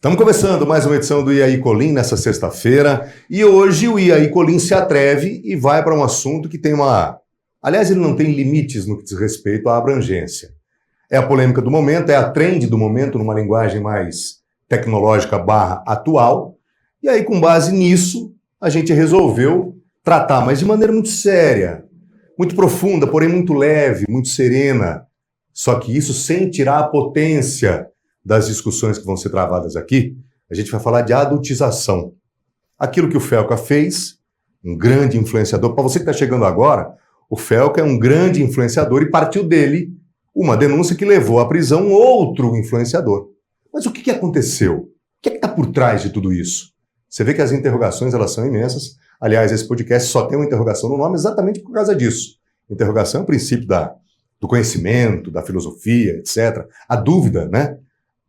Estamos começando mais uma edição do E aí Colim nessa sexta-feira e hoje o E aí Colim se atreve e vai para um assunto que tem uma... Aliás, ele não tem limites no que diz respeito à abrangência. É a polêmica do momento, é a trend do momento numa linguagem mais tecnológica / atual. E aí, com base nisso, a gente resolveu tratar, mas de maneira muito séria, muito profunda, porém muito leve, muito serena. Só que isso sem tirar a potência das discussões que vão ser travadas aqui. A gente vai falar de adultização. Aquilo que o Felca fez, um grande influenciador. Para você que está chegando agora, o Felca é um grande influenciador e partiu dele uma denúncia que levou à prisão um outro influenciador. Mas o que aconteceu? O que está por trás de tudo isso? Você vê que as interrogações elas são imensas. Aliás, esse podcast só tem uma interrogação no nome exatamente por causa disso. Interrogação é o princípio do conhecimento, da filosofia, etc. A dúvida, né?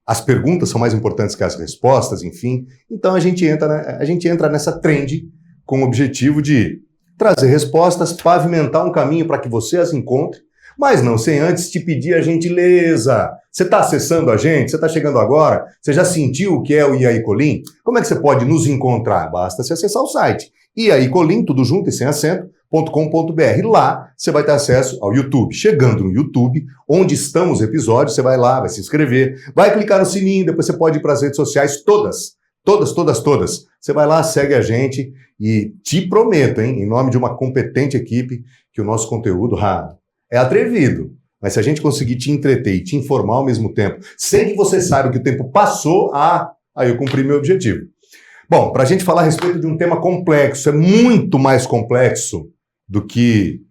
As perguntas são mais importantes que as respostas, enfim. Então a gente entra nessa trend com o objetivo de trazer respostas, pavimentar um caminho para que você as encontre, mas não sem antes te pedir a gentileza. Você está acessando a gente? Você está chegando agora? Você já sentiu o que é o E aí Colim? Como é que você pode nos encontrar? Basta você acessar o site eaicolim, tudo junto e sem acento.com.br. Lá você vai ter acesso ao YouTube. Chegando no YouTube, onde estão os episódios, você vai lá, vai se inscrever, vai clicar no sininho, depois você pode ir para as redes sociais todas. Você vai lá, segue a gente e te prometo, hein, em nome de uma competente equipe, que o nosso conteúdo é atrevido. Mas se a gente conseguir te entreter e te informar ao mesmo tempo, sem que você saiba que o tempo passou, aí eu cumpri meu objetivo. Bom, para a gente falar a respeito de um tema complexo, é muito mais complexo do que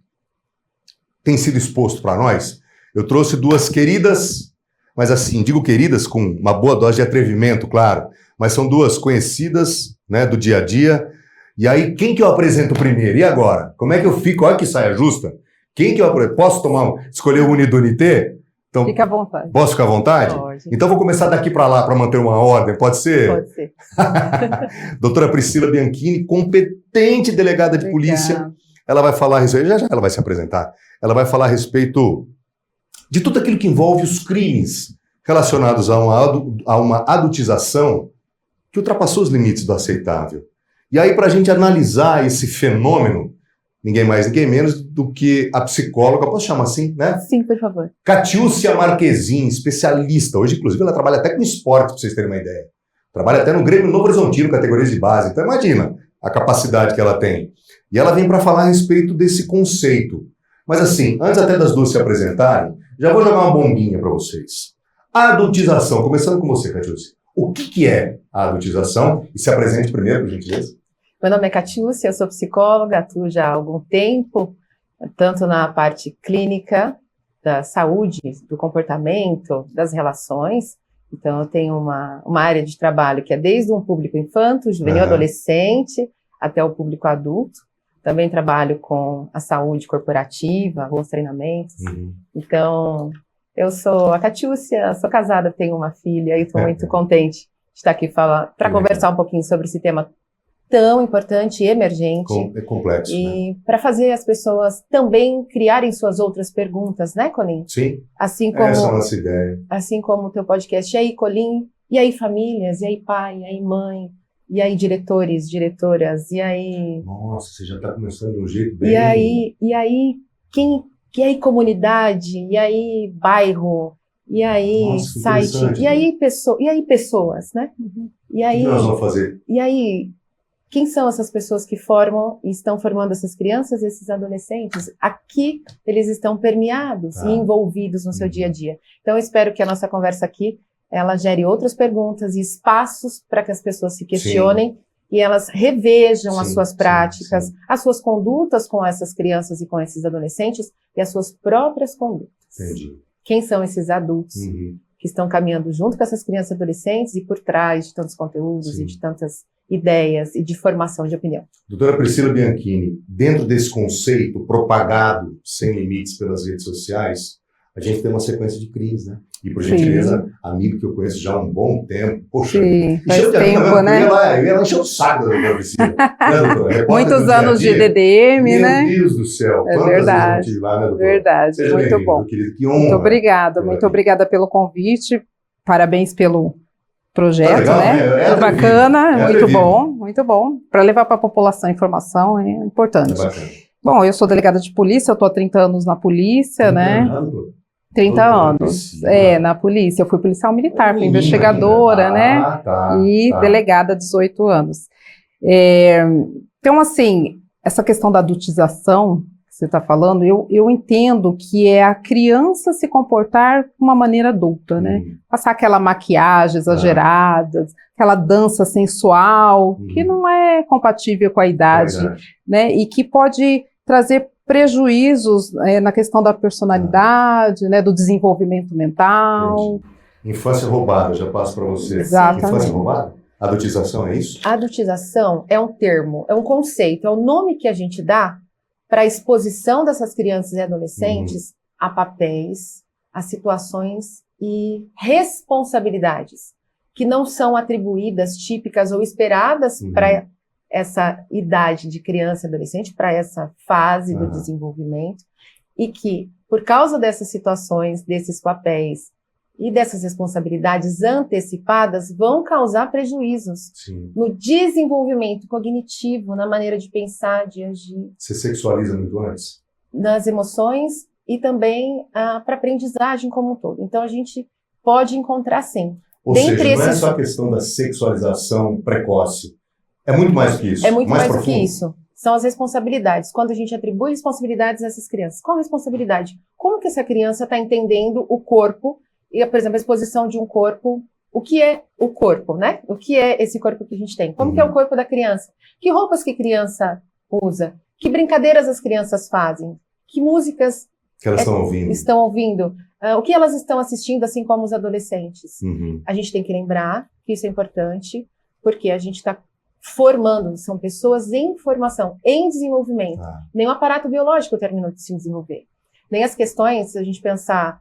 tem sido exposto para nós, eu trouxe duas queridas, mas assim, digo queridas com uma boa dose de atrevimento, claro, mas são duas conhecidas, né, do dia a dia. E aí, quem que eu apresento primeiro? E agora? Como é que eu fico? Olha que saia justa. Quem que eu apresento? Posso escolher o Unidunité? Então, fica à vontade. Posso ficar à vontade? Pode. Então vou começar daqui para lá para manter uma ordem, pode ser? Pode ser. Doutora Priscila Bianchini, competente delegada de polícia. Ela vai falar a respeito, já ela vai se apresentar, ela vai falar a respeito de tudo aquilo que envolve os crimes relacionados a uma adultização que ultrapassou os limites do aceitável. E aí, para a gente analisar esse fenômeno, ninguém mais, ninguém menos do que a psicóloga, posso chamar assim, né? Sim, por favor. Catiúcia Marquezin, especialista. Hoje, inclusive, ela trabalha até com esporte, para vocês terem uma ideia. Trabalha até no Grêmio Novo Horizontino, categorias de base. Então, imagina a capacidade que ela tem. E ela vem para falar a respeito desse conceito. Mas assim, antes até das duas se apresentarem, já vou jogar uma bombinha para vocês. A adultização, começando com você, Catiúcia. O que é a adultização? E se apresente primeiro, por gentileza. Meu nome é Catiúcia, eu sou psicóloga, atuo já há algum tempo, tanto na parte clínica, da saúde, do comportamento, das relações. Então, eu tenho uma área de trabalho que é desde um público infanto, juvenil, adolescente, até o público adulto. Também trabalho com a saúde corporativa, alguns treinamentos. Então, eu sou a Catiúcia, sou casada, tenho uma filha e estou muito contente de estar aqui para conversar um pouquinho sobre esse tema tão importante e emergente. É complexo, e para fazer as pessoas também criarem suas outras perguntas, né, Colim? Sim, assim como, essa é a nossa ideia. Assim como o teu podcast, e aí, Colim? E aí, famílias? E aí, pai? E aí, mãe? E aí, diretores, diretoras? E aí... Nossa, você já está começando de um jeito bem... E aí, comunidade? E aí, bairro? E aí, nossa, site? E aí, pessoas, né? E aí, o que nós vamos fazer? E aí... Quem são essas pessoas que formam e estão formando essas crianças e esses adolescentes? Aqui eles estão permeados e envolvidos no seu dia a dia. Então eu espero que a nossa conversa aqui, ela gere outras perguntas e espaços para que as pessoas se questionem e elas revejam as suas práticas, as suas condutas com essas crianças e com esses adolescentes e as suas próprias condutas. Entendi. Quem são esses adultos que estão caminhando junto com essas crianças e adolescentes e por trás de tantos conteúdos e de tantas ideias e de formação de opinião. Doutora Priscila Bianchini, dentro desse conceito propagado sem limites pelas redes sociais, a gente tem uma sequência de crimes, né? E, por gentileza, amigo que eu conheço já há um bom tempo, poxa, faz tempo, né? Eu ia lá encher o saco da doutora Priscila. Né, muitos anos de DDM, né? Meu Deus do céu. É verdade. Tive lá, né, doutora? Verdade, seja muito bom. Querido, que honra. Muito obrigada pelo convite. Parabéns pelo projeto, legal, né? É bacana, atrevido. muito bom. Para levar para a população a informação é importante. É bacana. Bom, eu sou delegada de polícia, eu estou há 30 anos na polícia, né? 30 anos, na polícia. Eu fui policial militar, fui investigadora, né? E delegada há 18 anos. Então, assim, essa questão da adultização que você está falando, eu entendo que é a criança se comportar de uma maneira adulta, né? Passar aquela maquiagem exagerada, aquela dança sensual, que não é compatível com a idade, né? E que pode trazer prejuízos na questão da personalidade, né? Do desenvolvimento mental. Infância roubada, já passo para você. Exatamente. Infância roubada? Adultização, é isso? Adultização é um termo, é um conceito, é o nome que a gente dá para a exposição dessas crianças e adolescentes a papéis, a situações e responsabilidades que não são atribuídas, típicas ou esperadas para essa idade de criança e adolescente, para essa fase do desenvolvimento, e que, por causa dessas situações, desses papéis e dessas responsabilidades antecipadas, vão causar prejuízos no desenvolvimento cognitivo, na maneira de pensar, de agir. Você sexualiza muito antes? Nas emoções e também para a aprendizagem como um todo. Então, a gente pode encontrar, sim. Ou seja, não é só a questão da sexualização precoce. É muito mais que isso. É muito mais do profundo. que isso. São as responsabilidades. Quando a gente atribui responsabilidades a essas crianças. Qual a responsabilidade? Como que essa criança está entendendo o corpo e, por exemplo, a exposição de um corpo? O que é o corpo, né? O que é esse corpo que a gente tem? Como que é o corpo da criança? Que roupas que criança usa? Que brincadeiras as crianças fazem? Que músicas que elas estão ouvindo? O que elas estão assistindo, assim como os adolescentes? A gente tem que lembrar que isso é importante, porque a gente está formando, são pessoas em formação, em desenvolvimento. Nem o aparato biológico terminou de se desenvolver. Nem as questões, se a gente pensar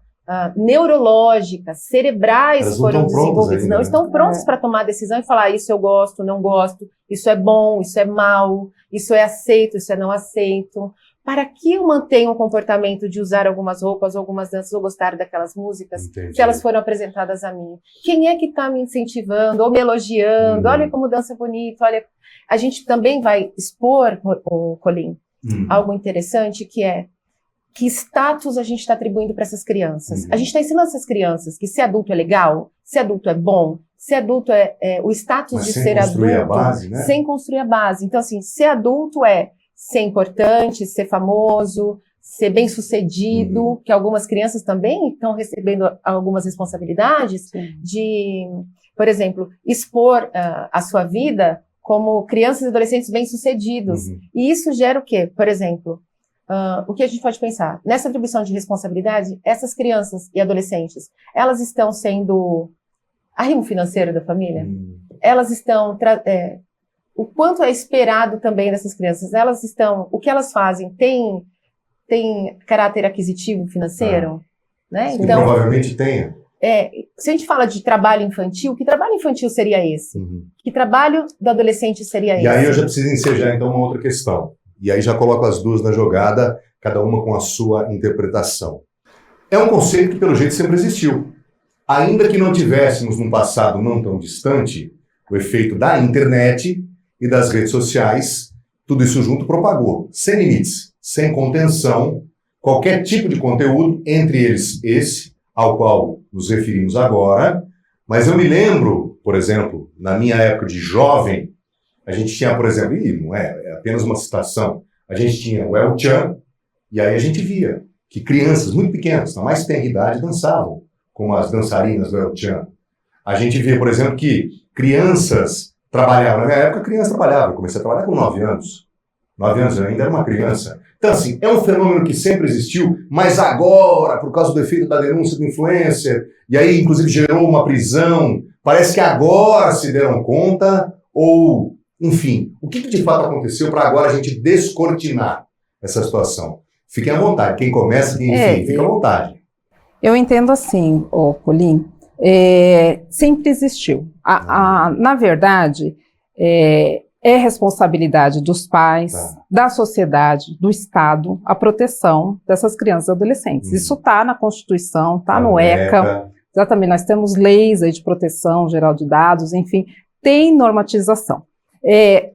neurológicas, cerebrais foram desenvolvidas. Não estão prontos para tomar decisão e falar isso eu gosto, não gosto, isso é bom, isso é mal, isso é aceito, isso é não aceito. Para que eu mantenha um comportamento de usar algumas roupas, algumas danças, ou gostar daquelas músicas, se elas foram apresentadas a mim? Quem é que está me incentivando ou me elogiando? Olha como dança bonito, olha... A gente também vai expor, Colim, algo interessante, que é que status a gente está atribuindo para essas crianças. A gente está ensinando essas crianças que ser adulto é legal, ser adulto é bom, ser adulto é o status de ser adulto, sem construir a base, né? Sem construir a base. Então, assim, ser adulto é ser importante, ser famoso, ser bem-sucedido, que algumas crianças também estão recebendo algumas responsabilidades de, por exemplo, expor a sua vida como crianças e adolescentes bem-sucedidos. E isso gera o quê? Por exemplo, o que a gente pode pensar? Nessa atribuição de responsabilidade, essas crianças e adolescentes, elas estão sendo arrimo financeiro da família? Elas estão... o quanto é esperado também dessas crianças? Elas estão... O que elas fazem tem caráter aquisitivo financeiro? Né? Então, provavelmente tenha. Se a gente fala de trabalho infantil, que trabalho infantil seria esse? Que trabalho do adolescente seria esse? E aí eu já preciso ensejar, então, uma outra questão. E aí já coloco as duas na jogada, cada uma com a sua interpretação. É um conceito que, pelo jeito, sempre existiu. Ainda que não tivéssemos, num passado não tão distante, o efeito da internet e das redes sociais, tudo isso junto propagou, sem limites, sem contenção, qualquer tipo de conteúdo, entre eles esse, ao qual nos referimos agora. Mas eu me lembro, por exemplo, na minha época de jovem, a gente tinha, por exemplo, e não é apenas uma citação, a gente tinha o El Chan, e aí a gente via que crianças muito pequenas, na mais tenra idade, dançavam, como as dançarinas do El Chan. A gente via, por exemplo, que crianças trabalhavam. Na minha época, criança trabalhava. Eu comecei a trabalhar com 9 anos. 9 anos, eu ainda era uma criança. Então, assim, é um fenômeno que sempre existiu, mas agora, por causa do efeito da denúncia do influencer, e aí, inclusive, gerou uma prisão, parece que agora se deram conta, ou, enfim, o que de fato aconteceu para agora a gente descortinar essa situação? Fiquem à vontade. Quem começa, enfim, fica à vontade. Eu entendo assim, Colim, sempre existiu. Na verdade, é responsabilidade dos pais, da sociedade, do Estado, a proteção dessas crianças e adolescentes. Isso está na Constituição, está no ECA, Exatamente, nós temos leis aí de proteção geral de dados, enfim, tem normatização.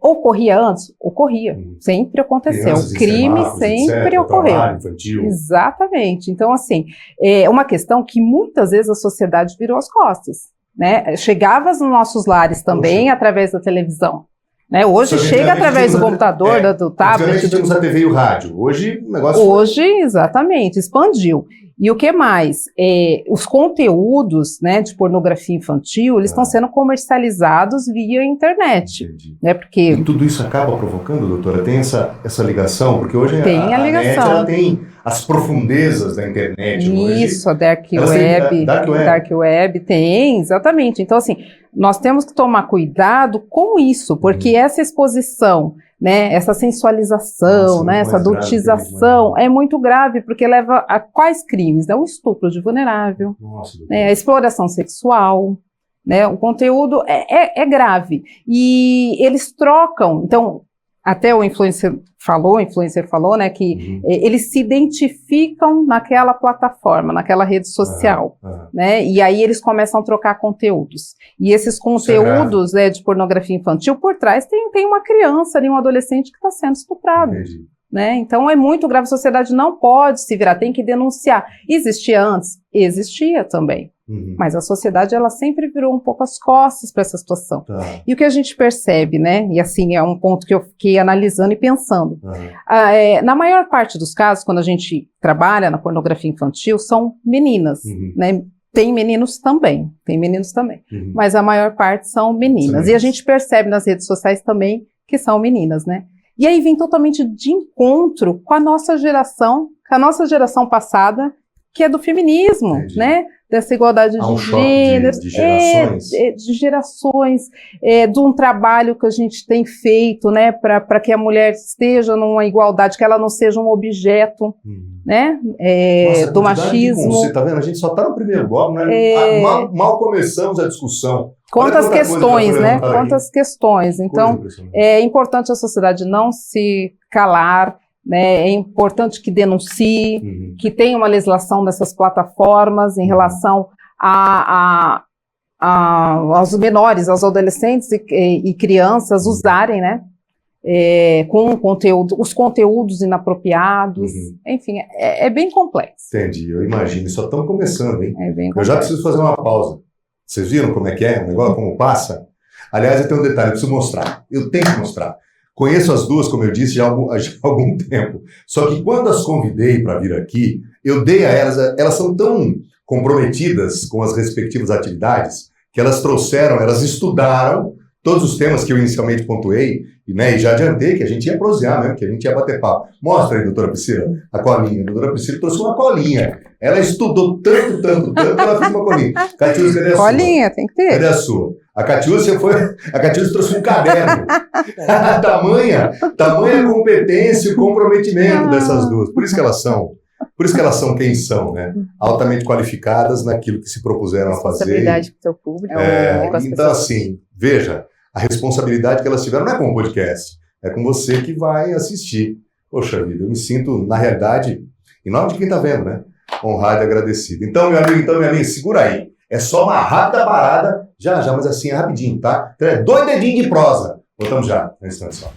Ocorria antes? Ocorria, sempre aconteceu. Crianças O crime semáforos, sempre etc., ocorreu. trabalho infantil. Exatamente. Então, assim, é uma questão que muitas vezes a sociedade virou as costas, né? Chegava nos nossos lares também através da televisão. Né? Hoje chega através do computador, do tablet. Antigamente tínhamos a TV e o rádio. Hoje o negócio Hoje, exatamente, expandiu. E o que mais? Os conteúdos, né, de pornografia infantil, eles estão sendo comercializados via internet. Entendi. Né, porque E tudo isso acaba provocando, doutora? Tem essa ligação? Porque hoje tem a ligação. net ela tem as profundezas da internet. Isso, hoje, a dark web tem, exatamente. Então, assim, nós temos que tomar cuidado com isso, porque essa exposição, né, essa sensualização, né, essa adultização é muito grave, porque leva a quais crimes? Né? O estupro de vulnerável, a exploração sexual, né, o conteúdo é grave. E eles trocam, então, até o influencer falou, né, que eles se identificam naquela plataforma, naquela rede social, né, e aí eles começam a trocar conteúdos. E esses conteúdos de pornografia infantil, por trás tem uma criança ali, um adolescente que está sendo estuprado. Né? Então é muito grave, a sociedade não pode se virar, tem que denunciar. Existia antes? Existia também. Mas a sociedade, ela sempre virou um pouco as costas para essa situação. E o que a gente percebe, né, e assim, é um ponto que eu fiquei analisando e pensando, na maior parte dos casos, quando a gente trabalha na pornografia infantil, são meninas, né, tem meninos também, mas a maior parte são meninas, e a gente percebe nas redes sociais também que são meninas, né. E aí vem totalmente de encontro com a nossa geração passada, que é do feminismo, né? Dessa igualdade de gêneros, de gerações, de um trabalho que a gente tem feito, né, para que a mulher esteja numa igualdade, que ela não seja um objeto, né, do machismo. Tá vendo? A gente só está no primeiro bloco, né? Mal começamos a discussão. Quantas questões, né? Quantas questões. Então, é importante a sociedade não se calar, né, é importante que denuncie, que tenha uma legislação dessas plataformas em relação aos menores, aos adolescentes e crianças usarem, né, com os conteúdos inapropriados, enfim, é bem complexo. Entendi, eu imagino, só estamos começando, hein? É bem complexo. Eu já preciso fazer uma pausa. Vocês viram como é que é o negócio, como passa? Aliás, eu tenho um detalhe, eu preciso mostrar, eu tenho que mostrar. Conheço as duas, como eu disse, já há algum tempo. Só que quando as convidei para vir aqui, eu dei a elas são tão comprometidas com as respectivas atividades, que elas estudaram todos os temas que eu inicialmente pontuei, né, e já adiantei que a gente ia prosear mesmo, que a gente ia bater papo. Mostra aí, doutora Priscila, a colinha. A doutora Priscila trouxe uma colinha. Ela estudou tanto, que ela fez uma colinha. Catiúcia, cadê a sua? Colinha, tem que ter. Cadê a sua? A Catiúcia trouxe um caderno. tamanha competência e comprometimento dessas duas. Por isso que elas são quem são, né? Altamente qualificadas naquilo que se propuseram a fazer. Responsabilidade com o seu público. Então, assim, veja, a responsabilidade que elas tiveram não é com o podcast, é com você que vai assistir. Poxa vida, eu me sinto, na realidade, em nome de quem está vendo, né? Honrado e agradecido. Então, meu amigo, minha amiga, segura aí. É só uma rápida parada, já, mas assim, é rapidinho, tá? Então, 2 dedinhos de prosa. Voltamos já, na instante só.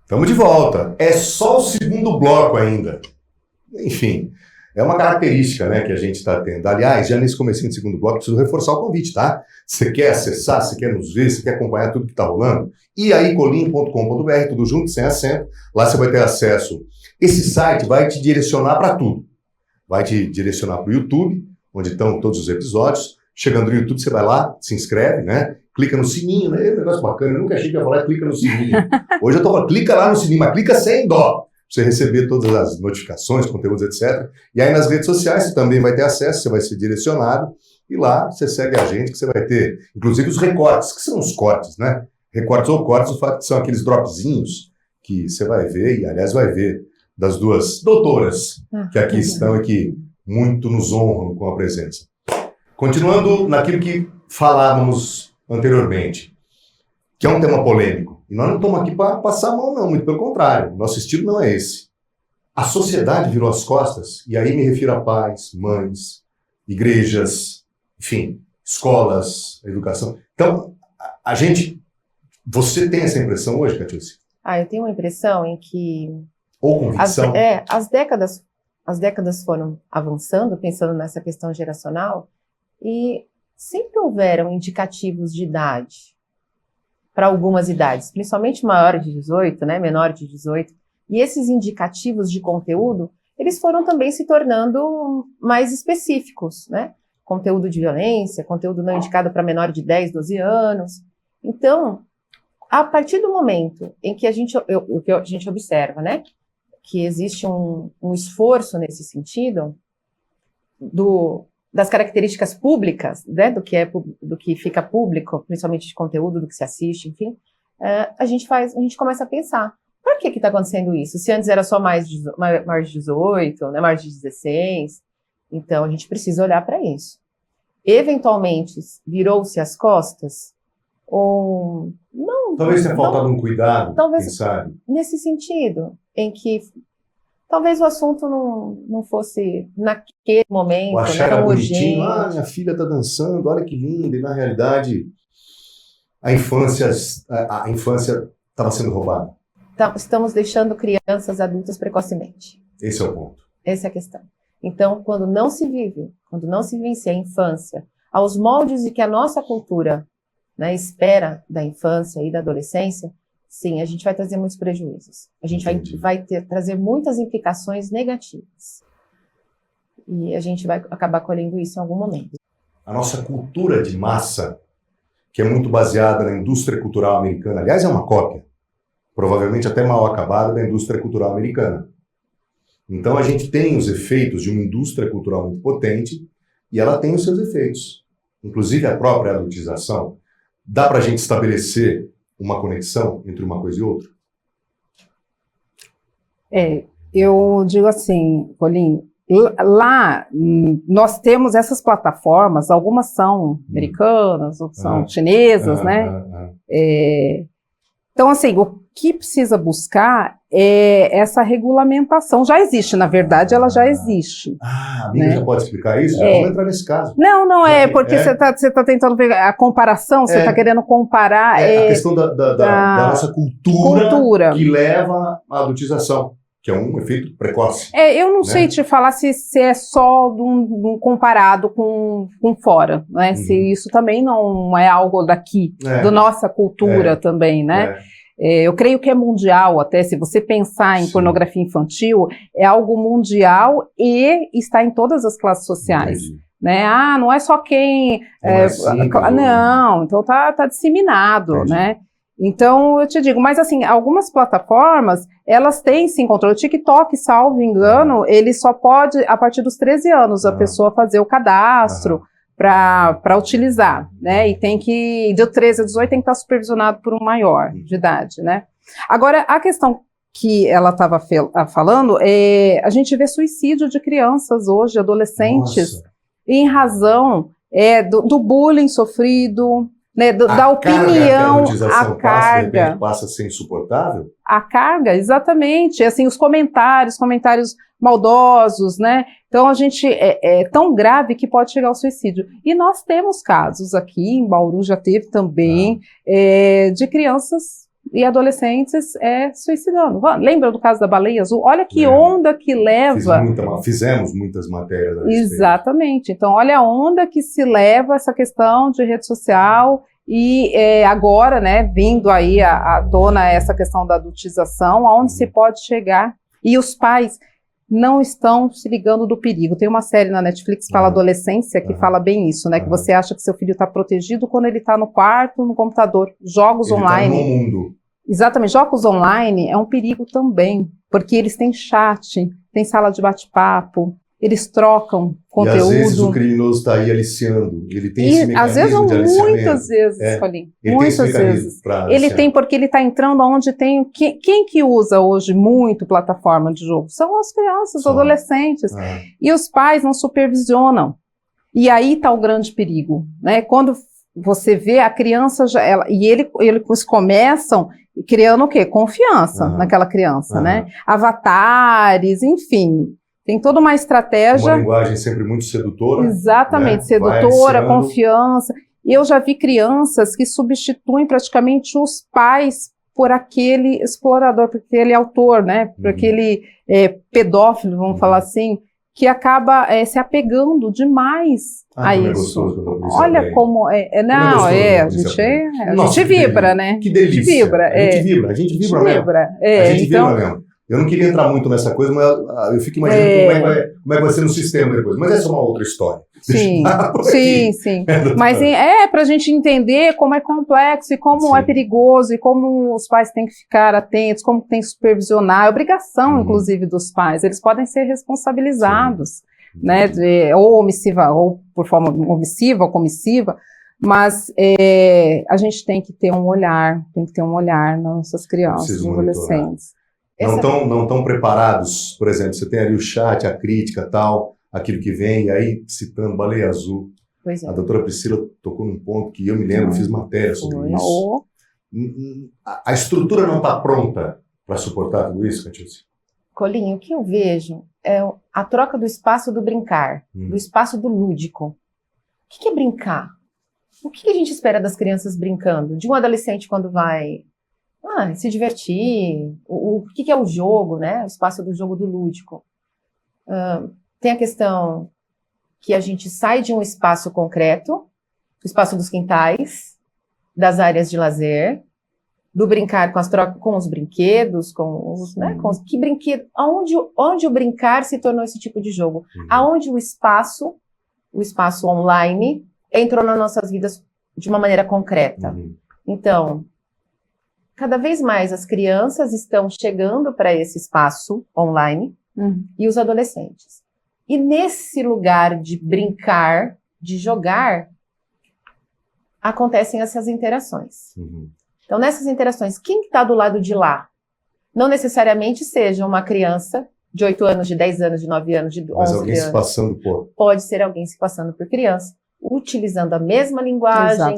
Estamos de volta. É só o segundo bloco ainda. Enfim, É uma característica, né, que a gente está tendo. Aliás, já nesse comecinho do segundo bloco, preciso reforçar o convite, tá? Você quer acessar, você quer nos ver, você quer acompanhar tudo que está rolando? iaicolim.com.br, tudo junto, sem acento. Lá você vai ter acesso. Esse site vai te direcionar para tudo. Vai te direcionar para o YouTube, onde estão todos os episódios. Chegando no YouTube, você vai lá, se inscreve, né? Clica no sininho, né? É um negócio bacana. Eu nunca achei que ia falar, clica no sininho. Hoje eu tô falando, clica lá no sininho, mas clica sem dó. Pra você receber todas as notificações, conteúdos, etc. E aí nas redes sociais você também vai ter acesso, você vai ser direcionado. E lá você segue a gente, que você vai ter, inclusive, os recortes, que são os cortes, né? Recortes ou cortes, o fato que são aqueles dropzinhos que você vai ver, e aliás vai ver, das duas doutoras que aqui estão e que muito nos honram com a presença. Continuando naquilo que falávamos anteriormente, que é um tema polêmico. E nós não estamos aqui para passar a mão, não, muito pelo contrário. Nosso estilo não é esse. A sociedade virou as costas, e aí me refiro a pais, mães, igrejas, enfim, escolas, educação. Então, a gente... Você tem essa impressão hoje, Catiúcia? Eu tenho uma impressão em que... Ou convicção? As décadas foram avançando, pensando nessa questão geracional, e sempre houveram indicativos de idade para algumas idades, principalmente maior de 18, né, menor de 18, e esses indicativos de conteúdo, eles foram também se tornando mais específicos, né? Conteúdo de violência, conteúdo não indicado para menor de 10, 12 anos. Então, a partir do momento em que a gente observa, né, que existe um esforço nesse sentido, das características públicas, né, do que fica público, principalmente de conteúdo, do que se assiste, enfim, a gente começa a pensar, por que está acontecendo isso? Se antes era só maior de 18, né, maior de 16, então a gente precisa olhar para isso. Eventualmente, virou-se as costas, ou não... Talvez tenha faltado um cuidado, quem sabe? Nesse sentido, em que talvez o assunto não fosse naquele momento, achar tão bonitinho, urgente. minha filha está dançando, olha que linda, e na realidade a infância estava sendo roubada. Estamos deixando crianças adultas precocemente. Esse é o ponto. Essa é a questão. Então, quando não se vivencia a infância aos moldes de que a nossa cultura, né, espera da infância e da adolescência, sim, a gente vai trazer muitos prejuízos. A gente vai trazer muitas implicações negativas. E a gente vai acabar colhendo isso em algum momento. A nossa cultura de massa, que é muito baseada na indústria cultural americana, aliás, é uma cópia, provavelmente até mal acabada, da indústria cultural americana. Então, a gente tem os efeitos de uma indústria cultural muito potente e ela tem os seus efeitos. Inclusive, a própria adultização. Dá para a gente estabelecer uma conexão entre uma coisa e outra? Eu digo assim, Colim, lá nós temos essas plataformas, algumas são americanas, outras são chinesas, né? Então, assim, o que precisa buscar é essa regulamentação. Já existe, na verdade, ela já existe. A amiga já pode explicar isso? Já vamos entrar nesse caso. Não, porque você tá tentando ver a comparação, você está querendo comparar... a questão da nossa cultura que leva à adultização, que é um efeito precoce. Eu não sei te falar se é só um comparado com fora, né? Se isso também não é algo daqui, da nossa cultura também, né? Eu creio que é mundial até, se você pensar em pornografia infantil, é algo mundial e está em todas as classes sociais. Né? Não é só quem... não, então tá disseminado, né? Então, eu te digo, mas assim, algumas plataformas, elas têm sim controle. O TikTok, salvo engano, ele só pode, a partir dos 13 anos, a pessoa fazer o cadastro para utilizar, né? E tem que, de 13 a 18, tem que estar supervisionado por um maior de idade, né? Agora, a questão que ela estava falando, a gente vê suicídio de crianças hoje, adolescentes, em razão do bullying sofrido, né, da opinião, a carga passa a ser insuportável? A carga, exatamente, assim, os comentários maldosos, né, então a gente é tão grave que pode chegar ao suicídio, e nós temos casos aqui, em Bauru já teve também, de crianças e adolescentes suicidando. Lembra do caso da baleia azul? Olha que onda que leva. Fizemos muitas matérias a respeito. Exatamente. Então, olha a onda que se leva essa questão de rede social e agora, né, vindo aí à tona essa questão da adultização, aonde se pode chegar. E os pais não estão se ligando do perigo. Tem uma série na Netflix que fala adolescência, que fala bem isso, né? Que você acha que seu filho está protegido quando ele está no quarto, no computador. Jogos online. Tá no mundo. Exatamente. Jogos online é um perigo também, porque eles têm chat, tem sala de bate-papo, eles trocam conteúdo. E às vezes o criminoso está aí aliciando. Ele tem esse mecanismo às vezes, de aliciamento. Muitas vezes, Colim. Muitas vezes. Ele tem porque ele está entrando onde tem... Quem que usa hoje muito plataforma de jogo? São as crianças, os adolescentes. E os pais não supervisionam. E aí está o grande perigo, né? Quando você vê a criança... eles começam criando o quê? Confiança naquela criança, né? Avatares, enfim... Tem toda uma estratégia... Uma linguagem sempre muito sedutora. Exatamente, né? Sedutora, confiança. E eu já vi crianças que substituem praticamente os pais por aquele explorador, por aquele autor, né? Por aquele pedófilo, vamos falar assim, que acaba se apegando demais a isso. Olha como a gente vibra, né? Que delícia. A gente vibra mesmo. Eu não queria entrar muito nessa coisa, mas eu fico imaginando como é que vai ser no sistema depois. Mas essa é uma outra história. Sim. Mas para a gente entender como é complexo e como é perigoso e como os pais têm que ficar atentos, como tem que supervisionar. É obrigação, inclusive, dos pais. Eles podem ser responsabilizados, né, ou omissiva, ou por forma omissiva ou comissiva. Mas a gente tem que ter um olhar nas nossas crianças, nos adolescentes. Não estão preparados, por exemplo, você tem ali o chat, a crítica, tal, aquilo que vem, e aí citando Baleia Azul. Pois é. A doutora Priscila tocou num ponto que eu me lembro, fiz matéria sobre isso. A estrutura não está pronta para suportar tudo isso, Catiúcia? Colinho, o que eu vejo é a troca do espaço do brincar, do espaço do lúdico. O que é brincar? O que a gente espera das crianças brincando? De um adolescente quando vai... se divertir, o que é o jogo, né? O espaço do jogo do lúdico. Tem a questão que a gente sai de um espaço concreto, o espaço dos quintais, das áreas de lazer, do brincar com os brinquedos, que brinquedo, onde o brincar se tornou esse tipo de jogo, aonde o espaço online entrou nas nossas vidas de uma maneira concreta. Então, cada vez mais as crianças estão chegando para esse espaço online e os adolescentes. E nesse lugar de brincar, de jogar, acontecem essas interações. Então, nessas interações, quem está do lado de lá? Não necessariamente seja uma criança de 8 anos, de 10 anos, de 9 anos, de 11 anos. Mas alguém se passando por... Pode ser alguém se passando por criança, utilizando a mesma linguagem,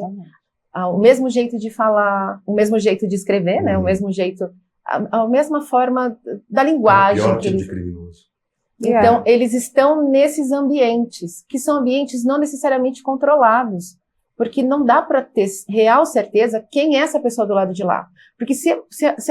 o mesmo jeito de falar, o mesmo jeito de escrever, né? O mesmo jeito, a mesma forma da linguagem. É o pior tipo de criminoso. Então, eles estão nesses ambientes, que são ambientes não necessariamente controlados, porque não dá para ter real certeza quem é essa pessoa do lado de lá. Porque se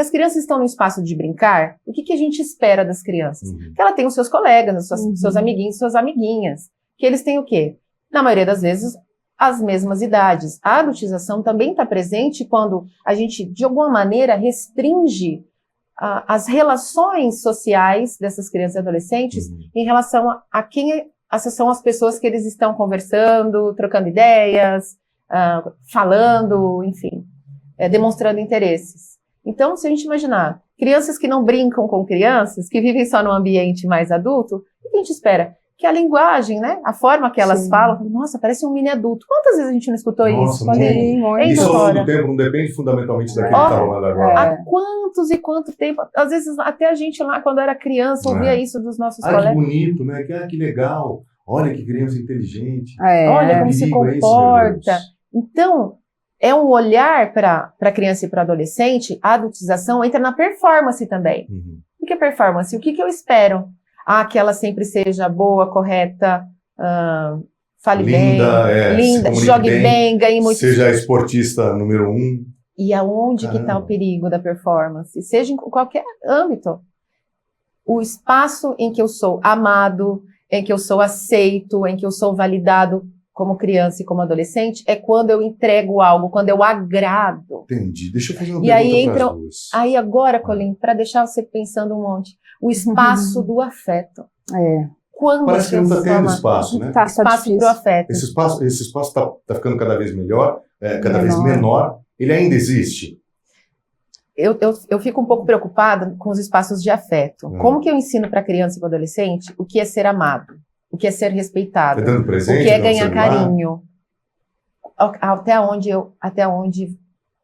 as crianças estão no espaço de brincar, o que a gente espera das crianças? Que ela tenha os seus colegas, os seus amiguinhos, suas amiguinhas, que eles têm o quê? Na maioria das vezes, as mesmas idades. A adultização também está presente quando a gente, de alguma maneira, restringe as relações sociais dessas crianças e adolescentes em relação a quem são as pessoas que eles estão conversando, trocando ideias, falando, enfim, demonstrando interesses. Então, se a gente imaginar crianças que não brincam com crianças, que vivem só num ambiente mais adulto, o que a gente espera? Que a linguagem, né? A forma que elas falam, nossa, parece um mini adulto. Quantas vezes a gente não escutou isso? Isso ao longo do tempo não depende fundamentalmente daquilo que está falando agora. Há quantos e quanto tempo? Às vezes até a gente lá, quando era criança, ouvia isso dos nossos colegas. Que bonito, né? Que legal. Olha que criança inteligente. Olha como se comporta. Então, é um olhar para a criança e para o adolescente, a adultização entra na performance também. O que é performance? O que eu espero? Que ela sempre seja boa, correta, fale linda, bem, linda, jogue bem, ganhe muito. Seja esportista número 1. E aonde que está o perigo da performance? Seja em qualquer âmbito. O espaço em que eu sou amado, em que eu sou aceito, em que eu sou validado como criança e como adolescente, é quando eu entrego algo, quando eu agrado. Entendi. Deixa eu fazer uma E aí pergunta entra, pras duas. aí agora, Colin, para deixar você pensando um monte, o espaço do afeto. Quando Parece que não está tendo espaço, né? Espaço para o afeto. Esse espaço tá ficando cada vez melhor, cada vez menor. Ele ainda existe? Eu fico um pouco preocupada com os espaços de afeto. Como que eu ensino para criança e para adolescente o que é ser amado? O que é ser respeitado? Tá dando presente, o que é ganhar carinho? Até onde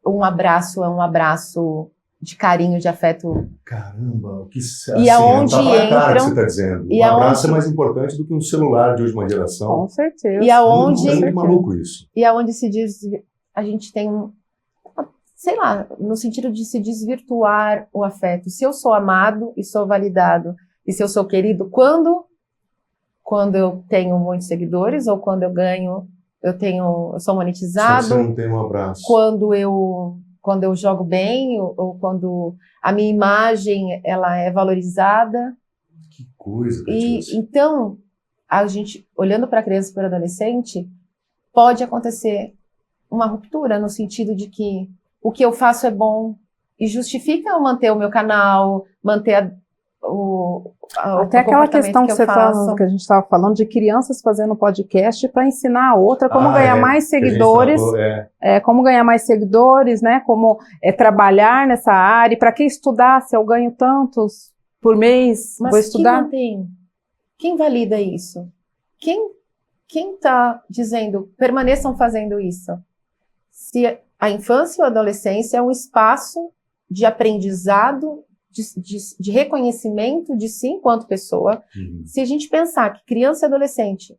um abraço é um abraço de carinho, de afeto. Caramba, que e aonde não tá pra cara que entram, você está dizendo. e Um abraço aonde, é mais importante do que um celular de última geração. Com certeza. E aonde, é muito maluco isso. E aonde se diz, a gente tem sei lá, no sentido de se desvirtuar o afeto. Se eu sou amado e sou validado, e se eu sou querido, quando eu tenho muitos seguidores, ou quando eu ganho, eu sou monetizado. Se você não tem um abraço. Quando eu jogo bem, ou quando a minha imagem ela é valorizada. Que coisa, E então, a gente, olhando para a criança e para o adolescente, pode acontecer uma ruptura no sentido de que o que eu faço é bom e justifica eu manter o meu canal, manter até aquela questão que a gente estava falando de crianças fazendo podcast para ensinar a outra como ganhar mais seguidores, como ganhar mais seguidores, né? Como trabalhar nessa área. Para que estudar se eu ganho tantos por mês? Mas vou estudar. Quem valida isso? Quem está dizendo permaneçam fazendo isso? Se a infância ou a adolescência é um espaço de aprendizado, de reconhecimento de si enquanto pessoa. Se a gente pensar que criança e adolescente,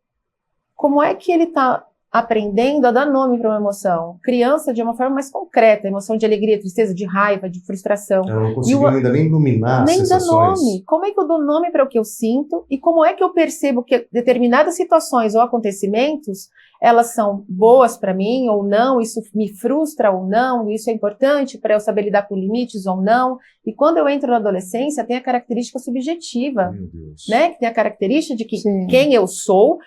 como é que ele está aprendendo a dar nome para uma emoção? Criança de uma forma mais concreta, emoção de alegria, tristeza, de raiva, de frustração. Eu não consigo ainda nem nominar as sensações. Nem dar nome. Como é que eu dou nome para o que eu sinto? E como é que eu percebo que determinadas situações ou acontecimentos elas são boas para mim ou não, isso me frustra ou não, isso é importante para eu saber lidar com limites ou não. E quando eu entro na adolescência, tem a característica subjetiva, né? Que tem a característica de que quem eu sou